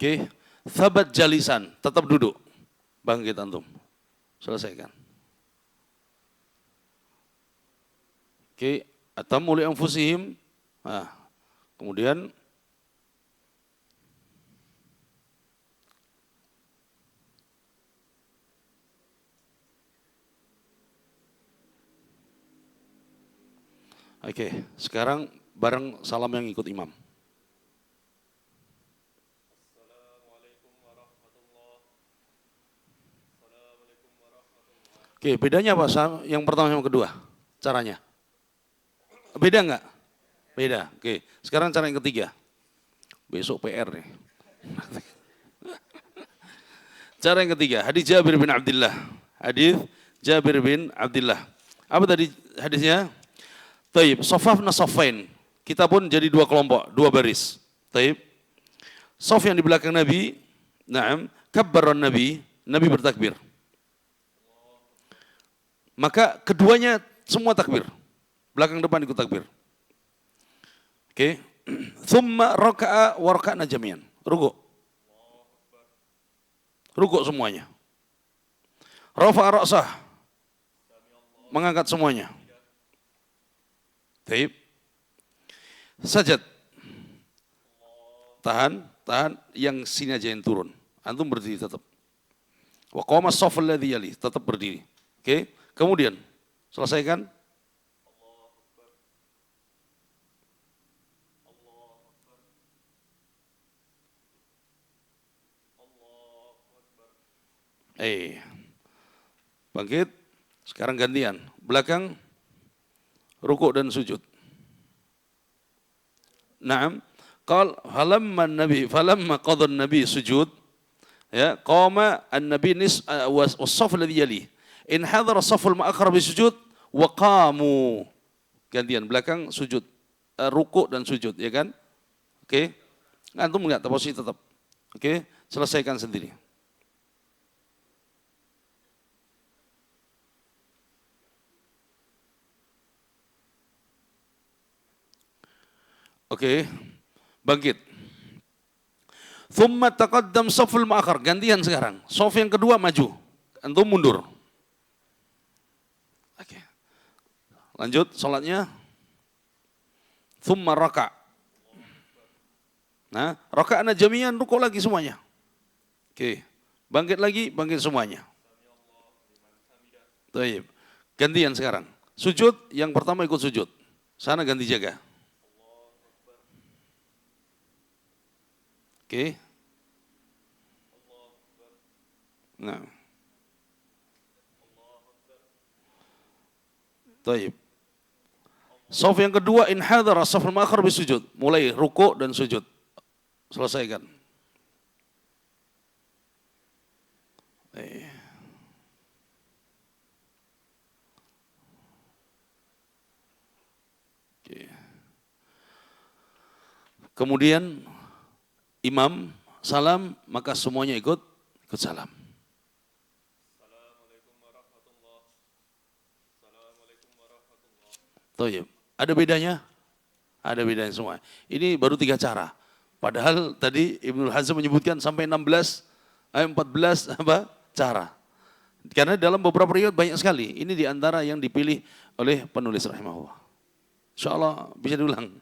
Oke, thabat jalisan, tetap duduk. Bangkit antum. Selesaikan. Oke, atammu li anfusihim. Nah, kemudian oke, sekarang bareng salam yang ikut imam. Oke, bedanya apa yang pertama sama kedua? Caranya? Beda enggak? Beda. Oke, sekarang cara yang ketiga. Besok PR nih. Cara yang ketiga, hadis Jabir bin Abdullah. Hadis Jabir bin Abdullah. Apa tadi hadisnya? Taib, safafna safain. kita pun jadi dua kelompok, dua baris. Taib. Saf yang di belakang Nabi, na'am, kabbaran Nabi, Nabi bertakbir. Maka keduanya semua takbir. Belakang depan ikut takbir. Oke. Thumma raka'a wa raka'na jami'an. Rukuk. Rukuk semuanya. Rafa'a ra'sah. Mengangkat semuanya. Taib. Sajad. Tahan yang sini aja yang turun. Antum berdiri tetap. Wa qama as-saff alladhi yali, tetap berdiri. Oke? Kemudian selesaikan. Bangkit. Sekarang gantian. Belakang rukuk dan sujud. Naam. Qal falamma qadha an-nabi sujud, ya, qama an-nabi was-saff alladhi yali. In hadara as-saff al-mu'akhkhar bisujud wa qamu. Gantian belakang sujud, rukuk dan sujud, ya kan? Oke. Antum enggak posisi tetap. Oke, selesaikan sendiri. Oke. Bangkit. Thumma taqaddam saful ma'akhar. Gantian sekarang. Saf yang kedua maju. Antum mundur. Oke. Lanjut salatnya. Thumma raka'. Nah, raka'na jami'an, rukuk lagi semuanya. Oke. Bangkit lagi, bangkit semuanya. Baik. Gantian sekarang. Sujud, yang pertama ikut sujud. Sana ganti jaga. Oke. Nah. Taib. Shaf yang kedua, in hadara shaf al-ma'akhir bisujud. Mulai rukuk dan sujud. Selesaikan. Oke. Kemudian imam salam, maka semuanya ikut salam. Assalamualaikum warahmatullahi wabarakatuh. Assalamualaikum warahmatullahi. Ada bedanya? Ada bedanya semua. Ini baru 3 cara. Padahal tadi Ibnu Hazm menyebutkan sampai 14 cara. Karena dalam beberapa riwayat banyak sekali. Ini diantara yang dipilih oleh penulis rahimahullah. Insyaallah bisa diulang.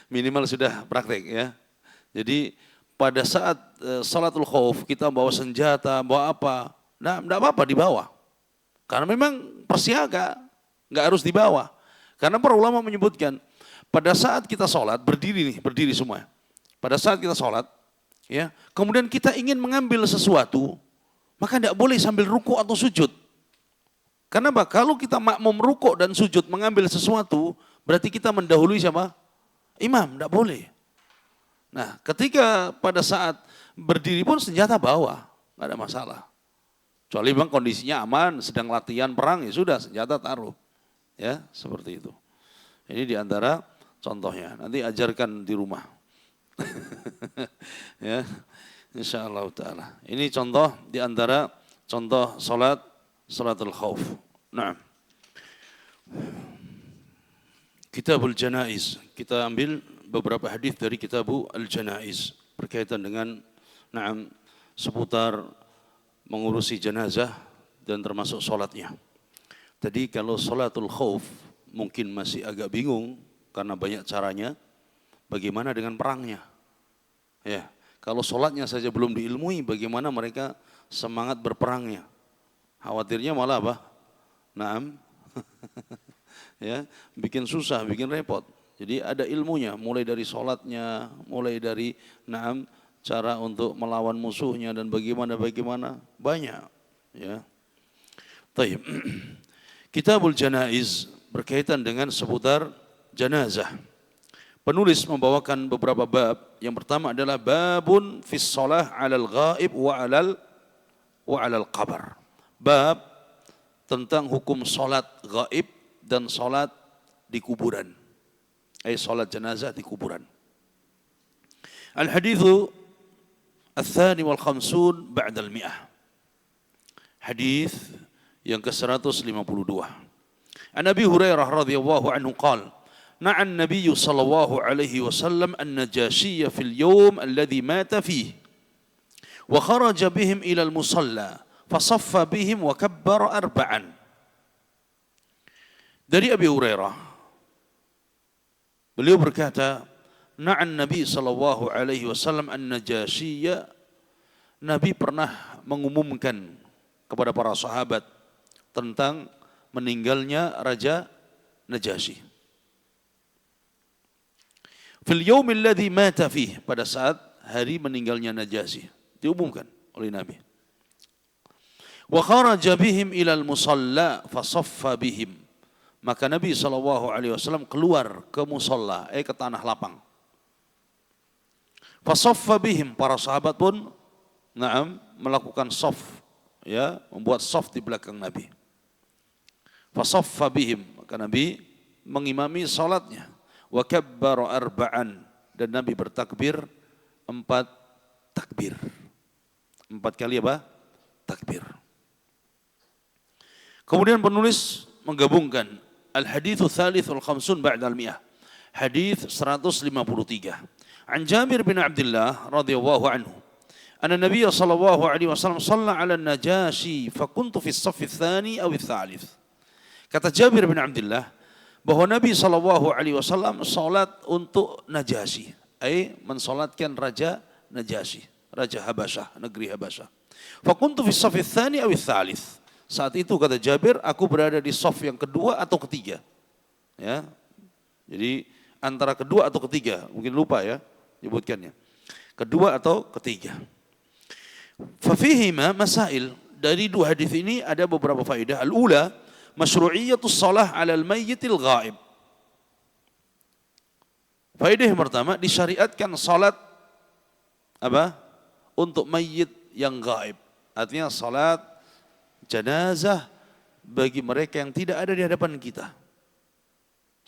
Minimal sudah praktek ya. Jadi pada saat salatul khauf kita bawa senjata, bawa apa, nah enggak apa-apa dibawa. Karena memang persiaga, enggak harus dibawa. Karena para ulama menyebutkan pada saat kita sholat, berdiri semua. Pada saat kita sholat, ya, kemudian kita ingin mengambil sesuatu, maka enggak boleh sambil ruku atau sujud. Karena kalau kita makmum rukuk dan sujud mengambil sesuatu, berarti kita mendahului siapa? Imam, tidak boleh. Nah, ketika pada saat berdiri pun senjata bawa, nggak ada masalah. Kecuali memang kondisinya aman, sedang latihan perang, ya sudah senjata taruh. Ya, seperti itu. Ini diantara contohnya. Nanti ajarkan di rumah. Ya, insyaallah taala. Ini contoh diantara contoh salatul khauf. Nah. Kitabul Janaiz. Kita ambil beberapa hadis dari Kitabul Janaiz berkaitan dengan seputar mengurusi jenazah dan termasuk salatnya. Tadi kalau salatul khauf mungkin masih agak bingung karena banyak caranya. Bagaimana dengan perangnya? Ya, kalau salatnya saja belum diilmui, bagaimana mereka semangat berperangnya? Khawatirnya malah apa? Ya, bikin susah, bikin repot. Jadi ada ilmunya, mulai dari sholatnya, mulai dari cara untuk melawan musuhnya dan bagaimana banyak. Ya. Taib. Kitabul Janaiz berkaitan dengan seputar jenazah. Penulis membawakan beberapa bab. Yang pertama adalah babun fis shalah 'alal ghaib wa 'alal qabr. Bab tentang hukum salat gaib dan salat di kuburan. Salat jenazah di kuburan. Al-hadithu al-thani wal khamsun ba'da al-mi'ah. Hadis yang ke-152. An Abi Hurairah radhiyallahu anhu qala: "Na'a an-nabiy sallallahu alaihi wasallam an-najashiyya fil yawm alladhi mata fihi wa kharaja bihim ila al-musalla fa saffa bihim wa kabbara arba'an." Dari Abi Hurairah, beliau berkata, "Na'an Nabi sallallahu alaihi wasallam an-najashiyya." Nabi pernah mengumumkan kepada para sahabat tentang meninggalnya Raja Najasyi. Fil yaumil ladzi mata fihi, pada saat hari meninggalnya Najasyi, diumumkan oleh Nabi. Wa kharaja bihim ilal musalla fa saffa bihim. Maka Nabi SAW keluar ke musalla, ke tanah lapang. Fa saffa bihim, para sahabat pun melakukan saf, ya, membuat saf di belakang Nabi. Fa saffa bihim, maka Nabi mengimami salatnya. Wa kabbara arba'an, dan Nabi bertakbir 4 takbir. 4 kali apa? Takbir. Kemudian penulis menggabungkan al-haditsu tsalits wal khamsun ba'da al-mi'ah. Hadis 153. An Jabir bin Abdullah radhiyallahu anhu, anna Nabiy sallallahu alaihi wasallam shalla 'ala an-Najasyi fa kuntu fi as-saff ats-tsani aw ats-tsalits. Kata Jabir bin Abdullah bahwa Nabi sallallahu alaihi wasallam salat untuk Najasyi, mensalatkan Raja Najasyi, Raja Habasyah, negeri Habasyah. Fa kuntu fi as-saff ats-tsani aw ats-tsalits. Saat itu kata Jabir, aku berada di saf yang kedua atau ketiga. Ya. Jadi antara kedua atau ketiga, mungkin lupa ya nyebutkannya. Kedua atau ketiga. Fa fihima masail, dari dua hadis ini ada beberapa faedah. Al-ula, masyru'iyatus shalah 'alal mayyitil ghaib. Faedah yang pertama, disyariatkan salat untuk mayit yang gaib. Artinya salat jenazah bagi mereka yang tidak ada di hadapan kita.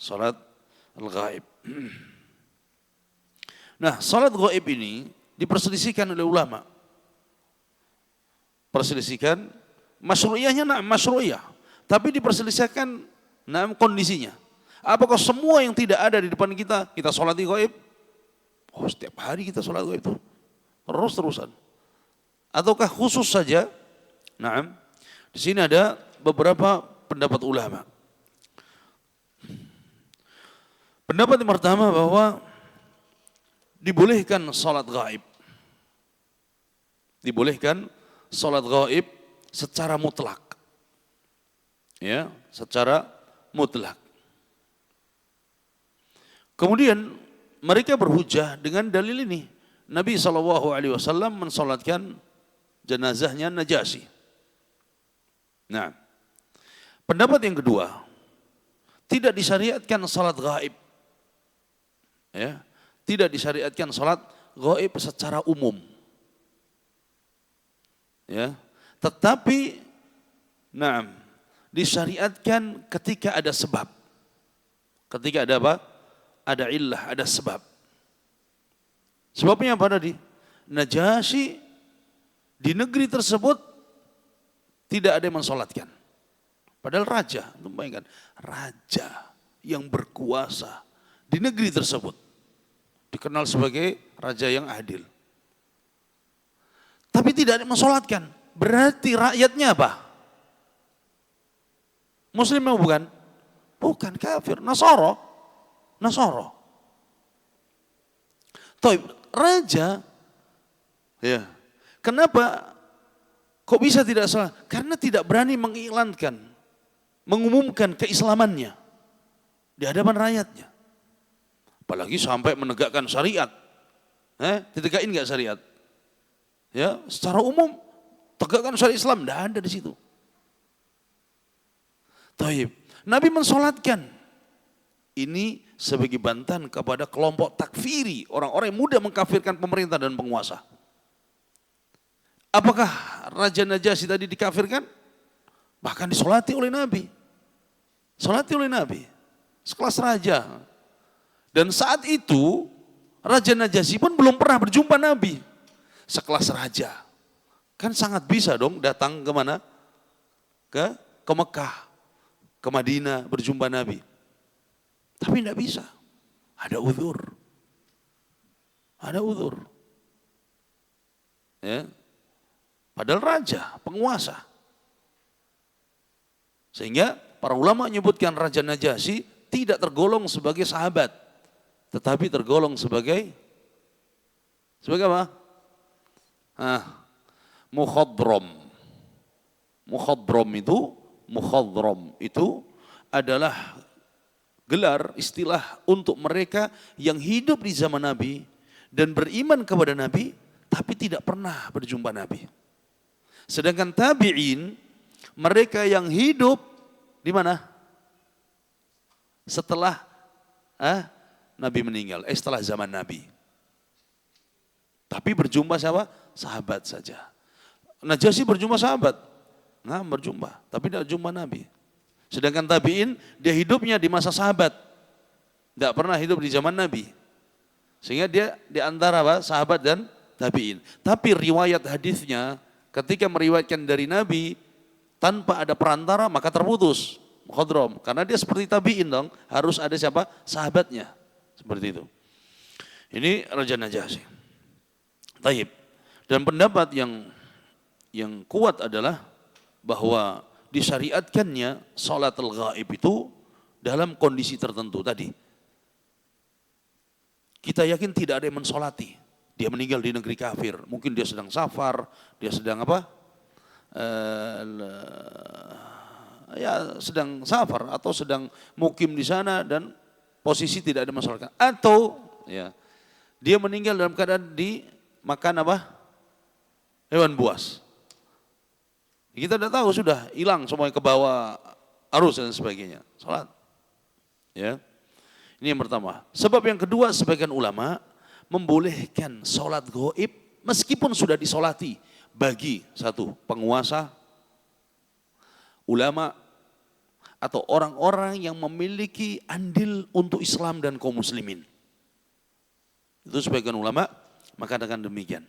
Salat al-ghaib. Nah, salat ghaib ini diperselisihkan oleh ulama. Perselisihan masyru'iyahnya, masyru'iyah. Tapi diperselisihkan kondisinya. Apakah semua yang tidak ada di depan kita, kita salati ghaib? Oh, setiap hari kita salat ghaib itu terus-terusan. Ataukah khusus saja? Naam. Di sini ada beberapa pendapat ulama. Pendapat yang pertama bahwa dibolehkan salat gaib. Dibolehkan salat gaib secara mutlak. Ya, secara mutlak. Kemudian mereka berhujjah dengan dalil ini. Nabi SAW mensalatkan jenazahnya Najasyi. Nah, pendapat yang kedua, tidak disyariatkan salat gaib. Ya, tidak disyariatkan salat gaib secara umum. Ya, tetapi disyariatkan ketika ada sebab. Ketika ada apa? Ada illah, ada sebab. Sebabnya apa tadi? Najasyi di negeri tersebut tidak ada yang mensolatkan. Padahal raja, bayangkan, raja yang berkuasa di negeri tersebut dikenal sebagai raja yang adil. Tapi tidak ada yang mensolatkan. Berarti rakyatnya apa? Muslim atau bukan? Bukan, kafir, Nasara. Taib, raja, ya. Kenapa kok bisa tidak salah? Karena tidak berani mengiklankan, mengumumkan keislamannya di hadapan rakyatnya. Apalagi sampai menegakkan syariat. Ditegakkan enggak syariat? Ya, secara umum tegakkan syariat Islam, tidak ada di situ. Taib, Nabi mensolatkan. Ini sebagai bantahan kepada kelompok takfiri, orang-orang yang mudah mengkafirkan pemerintah dan penguasa. Apakah Raja Najasyi tadi dikafirkan? Bahkan disolati oleh Nabi. Solati oleh Nabi. sekelas raja. Dan saat itu Raja Najasyi pun belum pernah berjumpa Nabi. Sekelas raja. Kan sangat bisa dong datang ke mana? Ke Mekah, ke Madinah berjumpa Nabi. Tapi tidak bisa. Ada uzur. Ada uzur. Ya. Padahal raja, penguasa. Sehingga para ulama menyebutkan Raja Najasyi tidak tergolong sebagai sahabat, tetapi tergolong sebagai apa? Mukhadram. Mukhadram itu adalah gelar istilah untuk mereka yang hidup di zaman Nabi dan beriman kepada Nabi tapi tidak pernah berjumpa Nabi. Sedangkan tabi'in, mereka yang hidup di mana? Setelah Nabi meninggal, setelah zaman Nabi. Tapi berjumpa siapa? Sahabat saja. Najasyi berjumpa sahabat. Nah, berjumpa, tapi tidak jumpa Nabi. Sedangkan tabi'in, dia hidupnya di masa sahabat. Tidak pernah hidup di zaman Nabi. Sehingga dia di antara sahabat dan tabi'in. Tapi riwayat hadisnya ketika meriwayatkan dari Nabi tanpa ada perantara maka terputus. Mukhadram. Karena dia seperti tabi'in dong. Harus ada siapa? Sahabatnya. Seperti itu. Ini Raja Najasyi. Taib. Dan pendapat yang kuat adalah bahwa disyariatkannya sholatul ghaib itu dalam kondisi tertentu tadi. Kita yakin tidak ada yang mensolati. Dia meninggal di negeri kafir. Mungkin dia sedang safar, dia sedang apa? Sedang safar atau sedang mukim di sana dan posisi tidak ada masalah. Atau dia meninggal dalam keadaan dimakan apa? Hewan buas. Kita tidak tahu, sudah hilang semuanya ke bawah arus dan sebagainya. Salat. Ya. Ini yang pertama. Sebab yang kedua, sebagian ulama membolehkan sholat gaib meskipun sudah disolati bagi satu penguasa, ulama, atau orang-orang yang memiliki andil untuk Islam dan kaum muslimin. Itu sebagian ulama mengatakan demikian.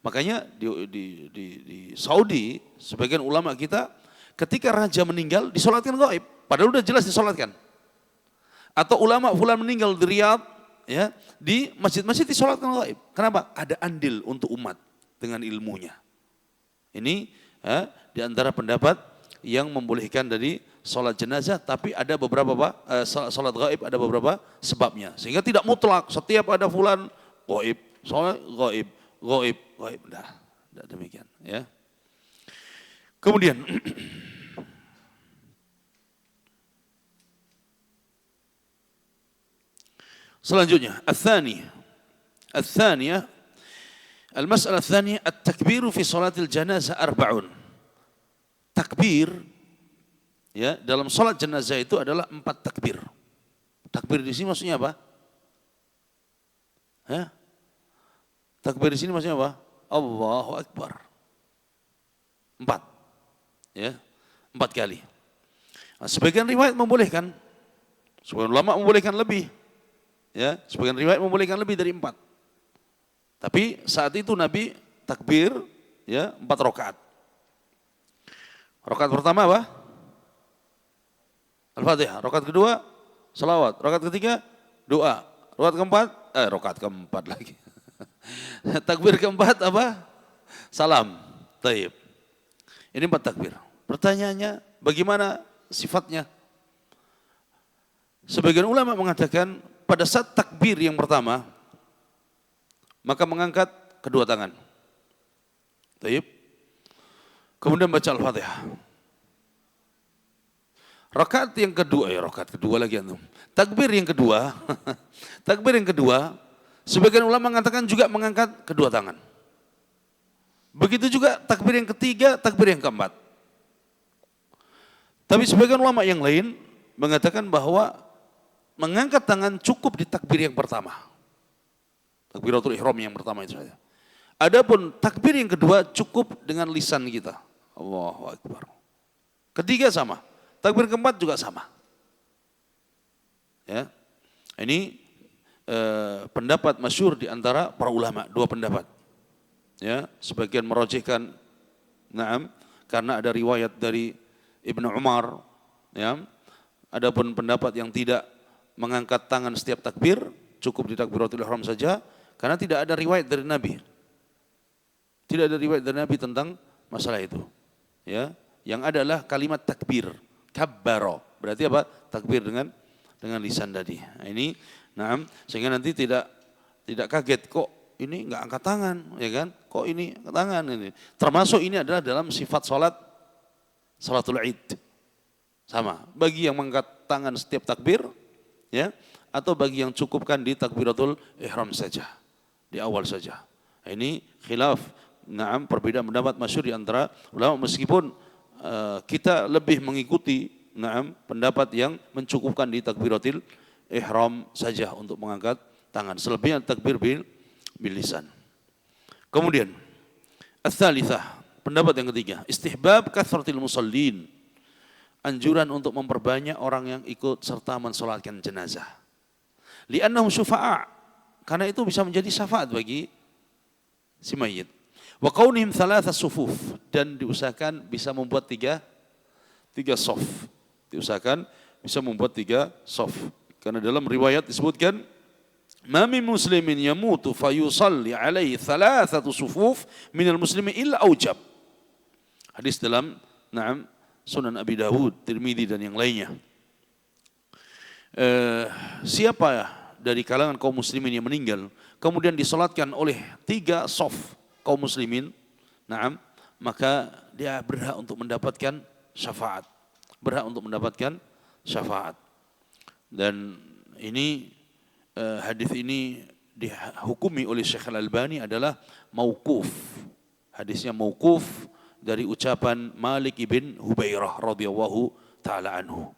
Makanya di Saudi sebagian ulama kita ketika raja meninggal disolatkan gaib, padahal udah jelas disolatkan. Atau ulama fulan meninggal di Riyadh, di masjid-masjid disolatkan gaib. Kenapa? Ada andil untuk umat dengan ilmunya. Ini di antara pendapat yang membolehkan dari sholat jenazah, tapi ada beberapa sholat gaib ada beberapa sebabnya. Sehingga tidak mutlak setiap ada fulan gaib, sholat gaib. Nah, tidak demikian. Ya. Kemudian selanjutnya, al-thaniyah, al-mas'alah al-thaniyah, at-takbiru fi salatil janazah arba'un. Takbir dalam salat jenazah itu adalah 4 takbir. Takbir di sini maksudnya apa? Takbir di sini maksudnya apa? Allahu Akbar. 4. 4 kali. Nah, sebagian riwayat membolehkan. Sebagian ulama membolehkan lebih. Sebagian riwayat membolehkan lebih dari 4. Tapi saat itu Nabi takbir 4 rakaat. Rakaat pertama apa? Al-Fatihah. Rakaat kedua salawat. Rakaat ketiga doa. Rakaat keempat lagi. Takbir keempat apa? Salam. Taib. Ini 4 takbir. Pertanyaannya, bagaimana sifatnya? Sebagian ulama mengatakan pada saat takbir yang pertama, maka mengangkat kedua tangan. Taib. Kemudian baca Al-Fatihah. Rakaat yang kedua, rakaat kedua lagi antum. Takbir yang kedua, sebagian ulama mengatakan juga mengangkat kedua tangan. Begitu juga takbir yang ketiga, takbir yang keempat. Tapi sebagian ulama yang lain mengatakan bahwa mengangkat tangan cukup di takbir yang pertama. Takbiratul ihram yang pertama itu saja. Adapun takbir yang kedua cukup dengan lisan kita. Allahu Akbar. Ketiga sama. Takbir keempat juga sama. Ya. Ini pendapat masyhur di antara para ulama, dua pendapat. Ya, sebagian merojihkan na'am karena ada riwayat dari Ibnu Umar, ya. Adapun pendapat yang tidak mengangkat tangan setiap takbir, cukup di takbiratul ihram saja karena tidak ada riwayat dari Nabi. Tidak ada riwayat dari Nabi tentang masalah itu. Ya, yang adalah kalimat takbir, kabbaro. Berarti apa? Takbir dengan lisan tadi. Nah, ini na'am sehingga nanti tidak kaget kok ini enggak angkat tangan, ya kan? Kok ini angkat tangan ini. Termasuk ini adalah dalam sifat salatul Id. Sama, bagi yang mengangkat tangan setiap takbir, ya, atau bagi yang cukupkan di takbiratul ihram saja, di awal saja. Nah, ini khilaf, na'am, perbedaan pendapat masyhur di antara ulama meskipun kita lebih mengikuti na'am pendapat yang mencukupkan di takbiratul ihram saja untuk mengangkat tangan. Selebihnya takbir bil lisan. Kemudian ats-tsalitsah, pendapat yang ketiga, istihbab kathratil musallin. Anjuran untuk memperbanyak orang yang ikut serta mensolatkan jenazah. Li'annahum syufa'a, karena itu bisa menjadi syafaat bagi si mayit. Wa kaunihim thalatha sufuf, dan diusahakan bisa membuat tiga sof. Diusahakan bisa membuat tiga sof. Karena dalam riwayat disebutkan, ma min muslimin yamutu fayusalli alaihi thalathatu sufuf minal muslimin illa aujab. Hadis dalam na'am Sunan Abi Dawud, Tirmidzi dan yang lainnya. Siapa dari kalangan kaum muslimin yang meninggal kemudian disolatkan oleh tiga sof kaum muslimin, na'am, maka dia berhak untuk mendapatkan syafaat. Berhak untuk mendapatkan syafaat. Dan ini hadis ini dihukumi oleh Syekh Al-Albani adalah mauquf. Hadisnya mauquf dari ucapan Malik ibn Hubairah radhiyallahu taala anhu.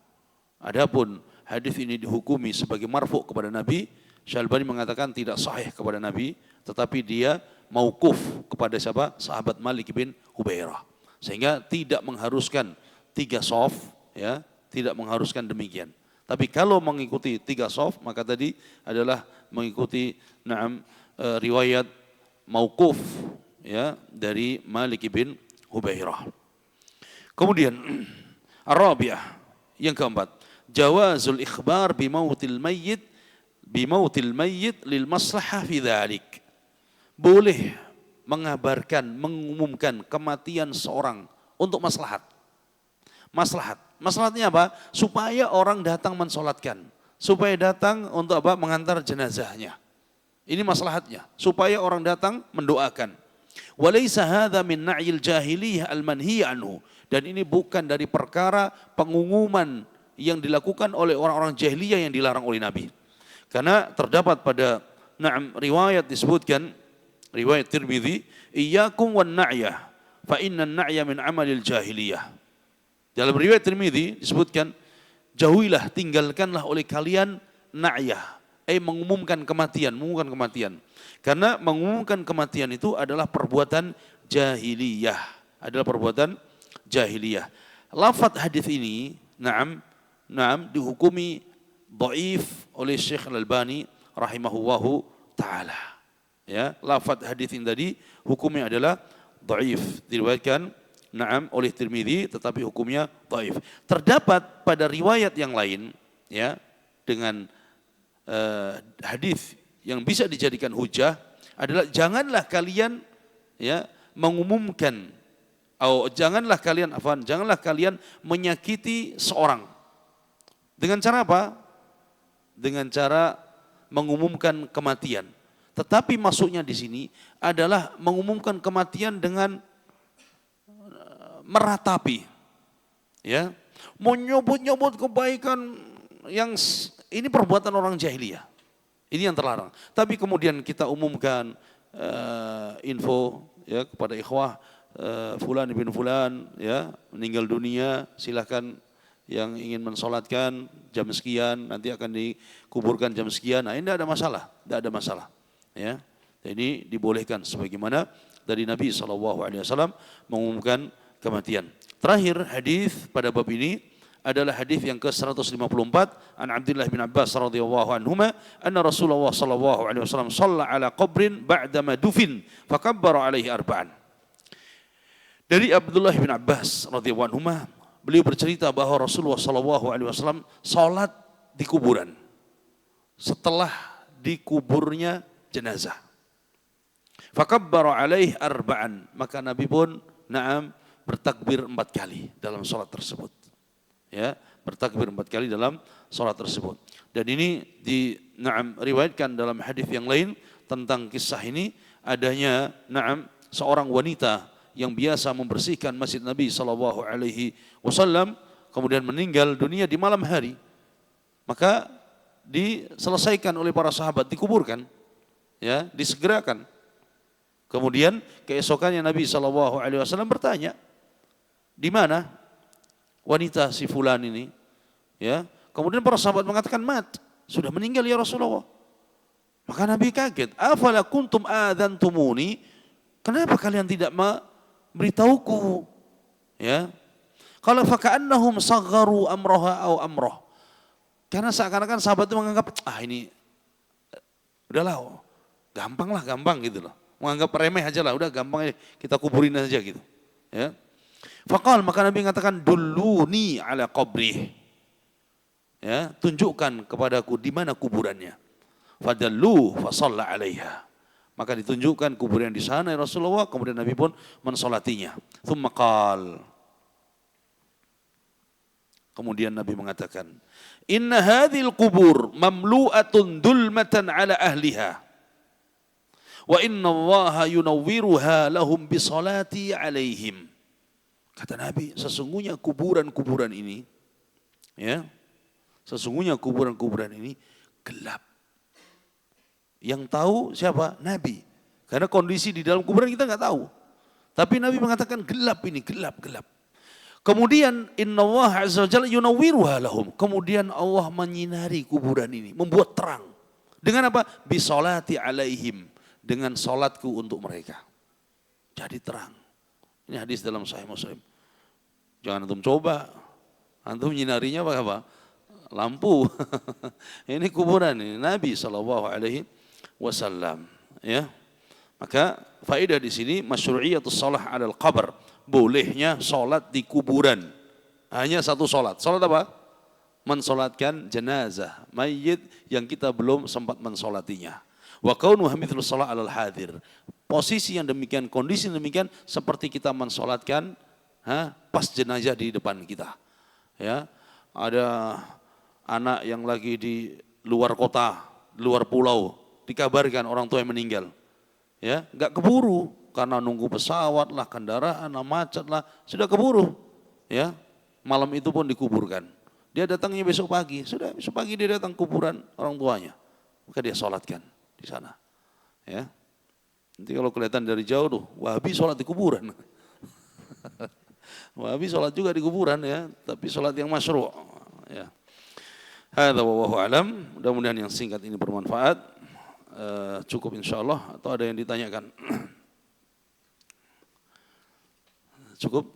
Adapun hadis ini dihukumi sebagai marfu kepada Nabi, Syalbani mengatakan tidak sahih kepada Nabi, tetapi dia mauquf kepada siapa? Sahabat Malik bin Hubairah. Sehingga tidak mengharuskan tiga shaf, ya, tidak mengharuskan demikian. Tapi kalau mengikuti tiga shaf, maka tadi adalah mengikuti na'am riwayat mauquf, ya, dari Malik bin Hubairah. Kemudian Ar-Rabi'ah, yang keempat, jawazul ikhbar bimautil mayyit lil maslahah fi dzalik. Boleh mengabarkan, mengumumkan kematian seorang untuk maslahat. Maslahatnya apa? Supaya orang datang mensolatkan, supaya datang untuk apa? Mengantar jenazahnya. Ini maslahatnya, supaya orang datang mendoakan. Walaysa hadza min na'yil jahiliyah al-manhi anhu, dan ini bukan dari perkara pengumuman yang dilakukan oleh orang-orang jahiliyah yang dilarang oleh Nabi. Karena terdapat pada riwayat disebutkan, riwayat Tirmidzi, iyyakum wan na'yah fa inna an-na'ya min amalil jahiliyah. Dalam riwayat Tirmidzi disebutkan, jauhilah, tinggalkanlah oleh kalian na'yah, mengumumkan kematian. Karena mengumumkan kematian itu adalah perbuatan jahiliyah. Lafaz hadis ini, na'am, dihukumi dhaif oleh Syekh Al-Albani rahimahullahu taala. Ya, lafaz hadis ini tadi hukumnya adalah dhaif, diriwayatkan na'am oleh Tirmidzi, tetapi hukumnya dhaif. Terdapat pada riwayat yang lain, ya, dengan hadis yang bisa dijadikan hujah adalah janganlah kalian, ya, mengumumkan janganlah kalian menyakiti seorang. Dengan cara apa? Dengan cara mengumumkan kematian. Tetapi maksudnya di sini adalah mengumumkan kematian dengan meratapi, ya, menyebut-nyebut kebaikan yang ini perbuatan orang jahiliyah. Ini yang terlarang. Tapi kemudian kita umumkan info, ya, kepada ikhwah, fulan ibn fulan, ya, meninggal dunia, silakan yang ingin mensolatkan jam sekian, nanti akan dikuburkan jam sekian. Nah, ini tidak ada masalah, ya. Ini dibolehkan sebagaimana dari Nabi SAW mengumumkan kematian. Terakhir hadis pada bab ini adalah hadis yang ke-154 an Abdullah bin Abbas radhiyallahu anhuma anna Rasulullah sallallahu alaihi wasallam shalla ala qabrin ba'dama dufin fakabbara alaihi arba'an. Dari Abdullah bin Abbas radhiyallahu anhuma, beliau bercerita bahwa Rasulullah sallallahu alaihi wasallam salat di kuburan setelah dikuburnya jenazah. Fakabbara alaihi arba'an, maka Nabi pun bertakbir 4 kali dalam salat tersebut. Ya, bertakbir 4 kali dalam salat tersebut. Dan ini riwayatkan dalam hadis yang lain tentang kisah ini adanya seorang wanita yang biasa membersihkan masjid Nabi sallallahu alaihi wasallam kemudian meninggal dunia di malam hari. Maka diselesaikan oleh para sahabat, dikuburkan, ya, disegerakan. Kemudian keesokannya Nabi sallallahu alaihi wasallam bertanya, "Di mana wanita si fulan ini?" Ya, kemudian para sahabat mengatakan, "Mat, sudah meninggal ya Rasulullah." Maka Nabi kaget, "Afala kuntum adzantumuni?" Kenapa kalian tidak memberitahuku? Ya. Qala faka'annahum sagharu amraha au amrah. Karena seakan-akan sahabat itu menganggap, ini udahlah, gampang gitu loh. Menganggap remeh aja lah, udah gampang aja, kita kuburin aja gitu. Ya. Faqal, maka Nabi mengatakan, "Dulluni ala qabrih." Ya, tunjukkan kepadaku di mana kuburannya. Fadallu fa shalla 'alaiha. Maka ditunjukkan kuburan di sana ya Rasulullah, kemudian Nabi pun mensolatinya. Tsumma qal. Kemudian Nabi mengatakan, "Inna hadhil qubur mamlu'atun dulmatan 'ala ahliha. Wa inna Allaha yunawwiruha lahum bisalati 'alaihim." Kata Nabi, sesungguhnya kuburan-kuburan ini, ya, sesungguhnya kuburan-kuburan ini gelap. Yang tahu siapa? Nabi. Karena kondisi di dalam kuburan kita nggak tahu. Tapi Nabi mengatakan gelap ini, gelap. Kemudian inna Allah azza wa jalla yunawwiruha lahum. Kemudian Allah menyinari kuburan ini, membuat terang. Dengan apa? Bisolati alaihim. Dengan solatku untuk mereka. Jadi terang. Ini hadis dalam Sahih Muslim. Jangan antum coba. Antum nyinarinya apa? Lampu. Ini kuburan ini. Nabi SAW. Ya. Maka faedah di sini masyru'iyatus shalah 'alal qabr. Bolehnya salat di kuburan. Hanya satu salat. Salat apa? Mensolatkan jenazah, mayit yang kita belum sempat mensolatinya. Wa kaunuha mithlu shalah 'alal hadir. Posisi yang demikian, kondisi yang demikian seperti kita mensolatkan pas jenazah di depan kita. Ya. Ada anak yang lagi di luar kota, luar pulau, dikabarkan orang tua yang meninggal. Ya, enggak keburu karena nunggu pesawat lah, kendaraan lah, macet lah, sudah keburu. Ya. Malam itu pun dikuburkan. Dia datangnya besok pagi, sudah besok pagi dia datang kuburan orang tuanya. Maka dia sholatkan di sana. Ya. Nanti kalau kelihatan dari jauh tuh, Wahabi sholat di kuburan. Wahabi sholat juga di kuburan ya, tapi sholat yang masyru'. Ya. Hadza wallahu alam. Mudah-mudahan yang singkat ini bermanfaat. Cukup insyaallah, atau ada yang ditanyakan? Cukup?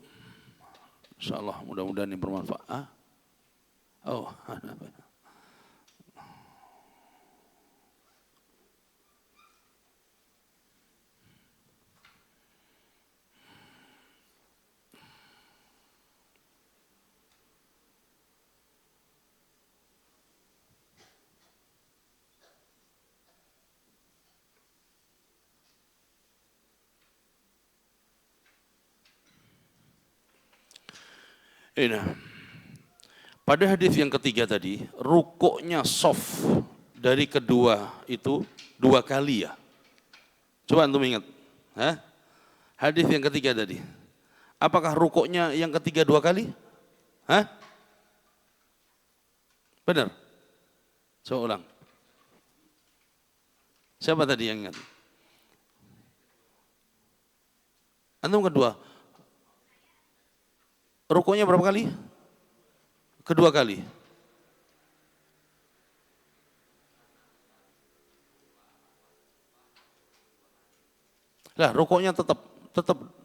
Insyaallah mudah-mudahan ini bermanfaat. Oh. Ini. Pada hadis yang ketiga tadi, rukuknya soft dari kedua itu 2 kali ya. Coba antum ingat. Hadis yang ketiga tadi. Apakah rukuknya yang ketiga 2 kali? Benar? Coba ulang. Siapa tadi yang ingat? Antum kedua. Rukuknya berapa kali? Kedua kali. Lah, rukuknya tetap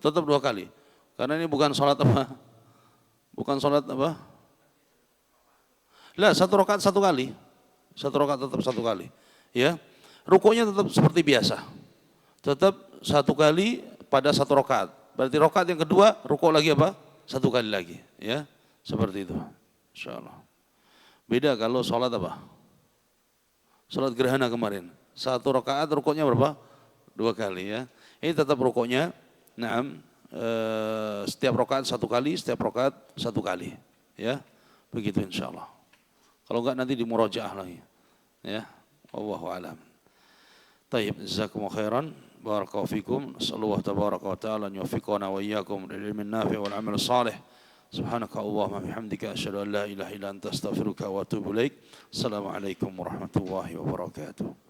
2 kali. Karena ini bukan sholat apa? Bukan sholat apa? Lah, satu rakaat satu kali. Satu rakaat tetap satu kali. Ya. Rukuknya tetap seperti biasa. Tetap satu kali pada satu rakaat. Berarti rakaat yang kedua rukuk lagi apa? Satu kali lagi, ya. Seperti itu. Insyaallah. Beda kalau sholat apa? Sholat gerhana kemarin. Satu rakaat rukuknya berapa? Dua kali, ya. Ini tetap rukuknya. Naam, setiap rakaat satu kali, setiap rakaat satu kali, ya. Begitu insyaallah. Kalau enggak nanti di murojaah lagi. Ya. Wallahu a'lam. Tayyib, jazakumullahu khairan. Barakallahu fikum. Nasallallahu tabaraka wa ta'ala an yuwaffiqana wa iyyakum lil ilmin nafi' wal 'amal salih. Subhanaka Allahumma bihamdika asyhadu an la ilaha illa anta astaghfiruka wa atubu ilaik. Assalamualaikum warahmatullahi wabarakatuh.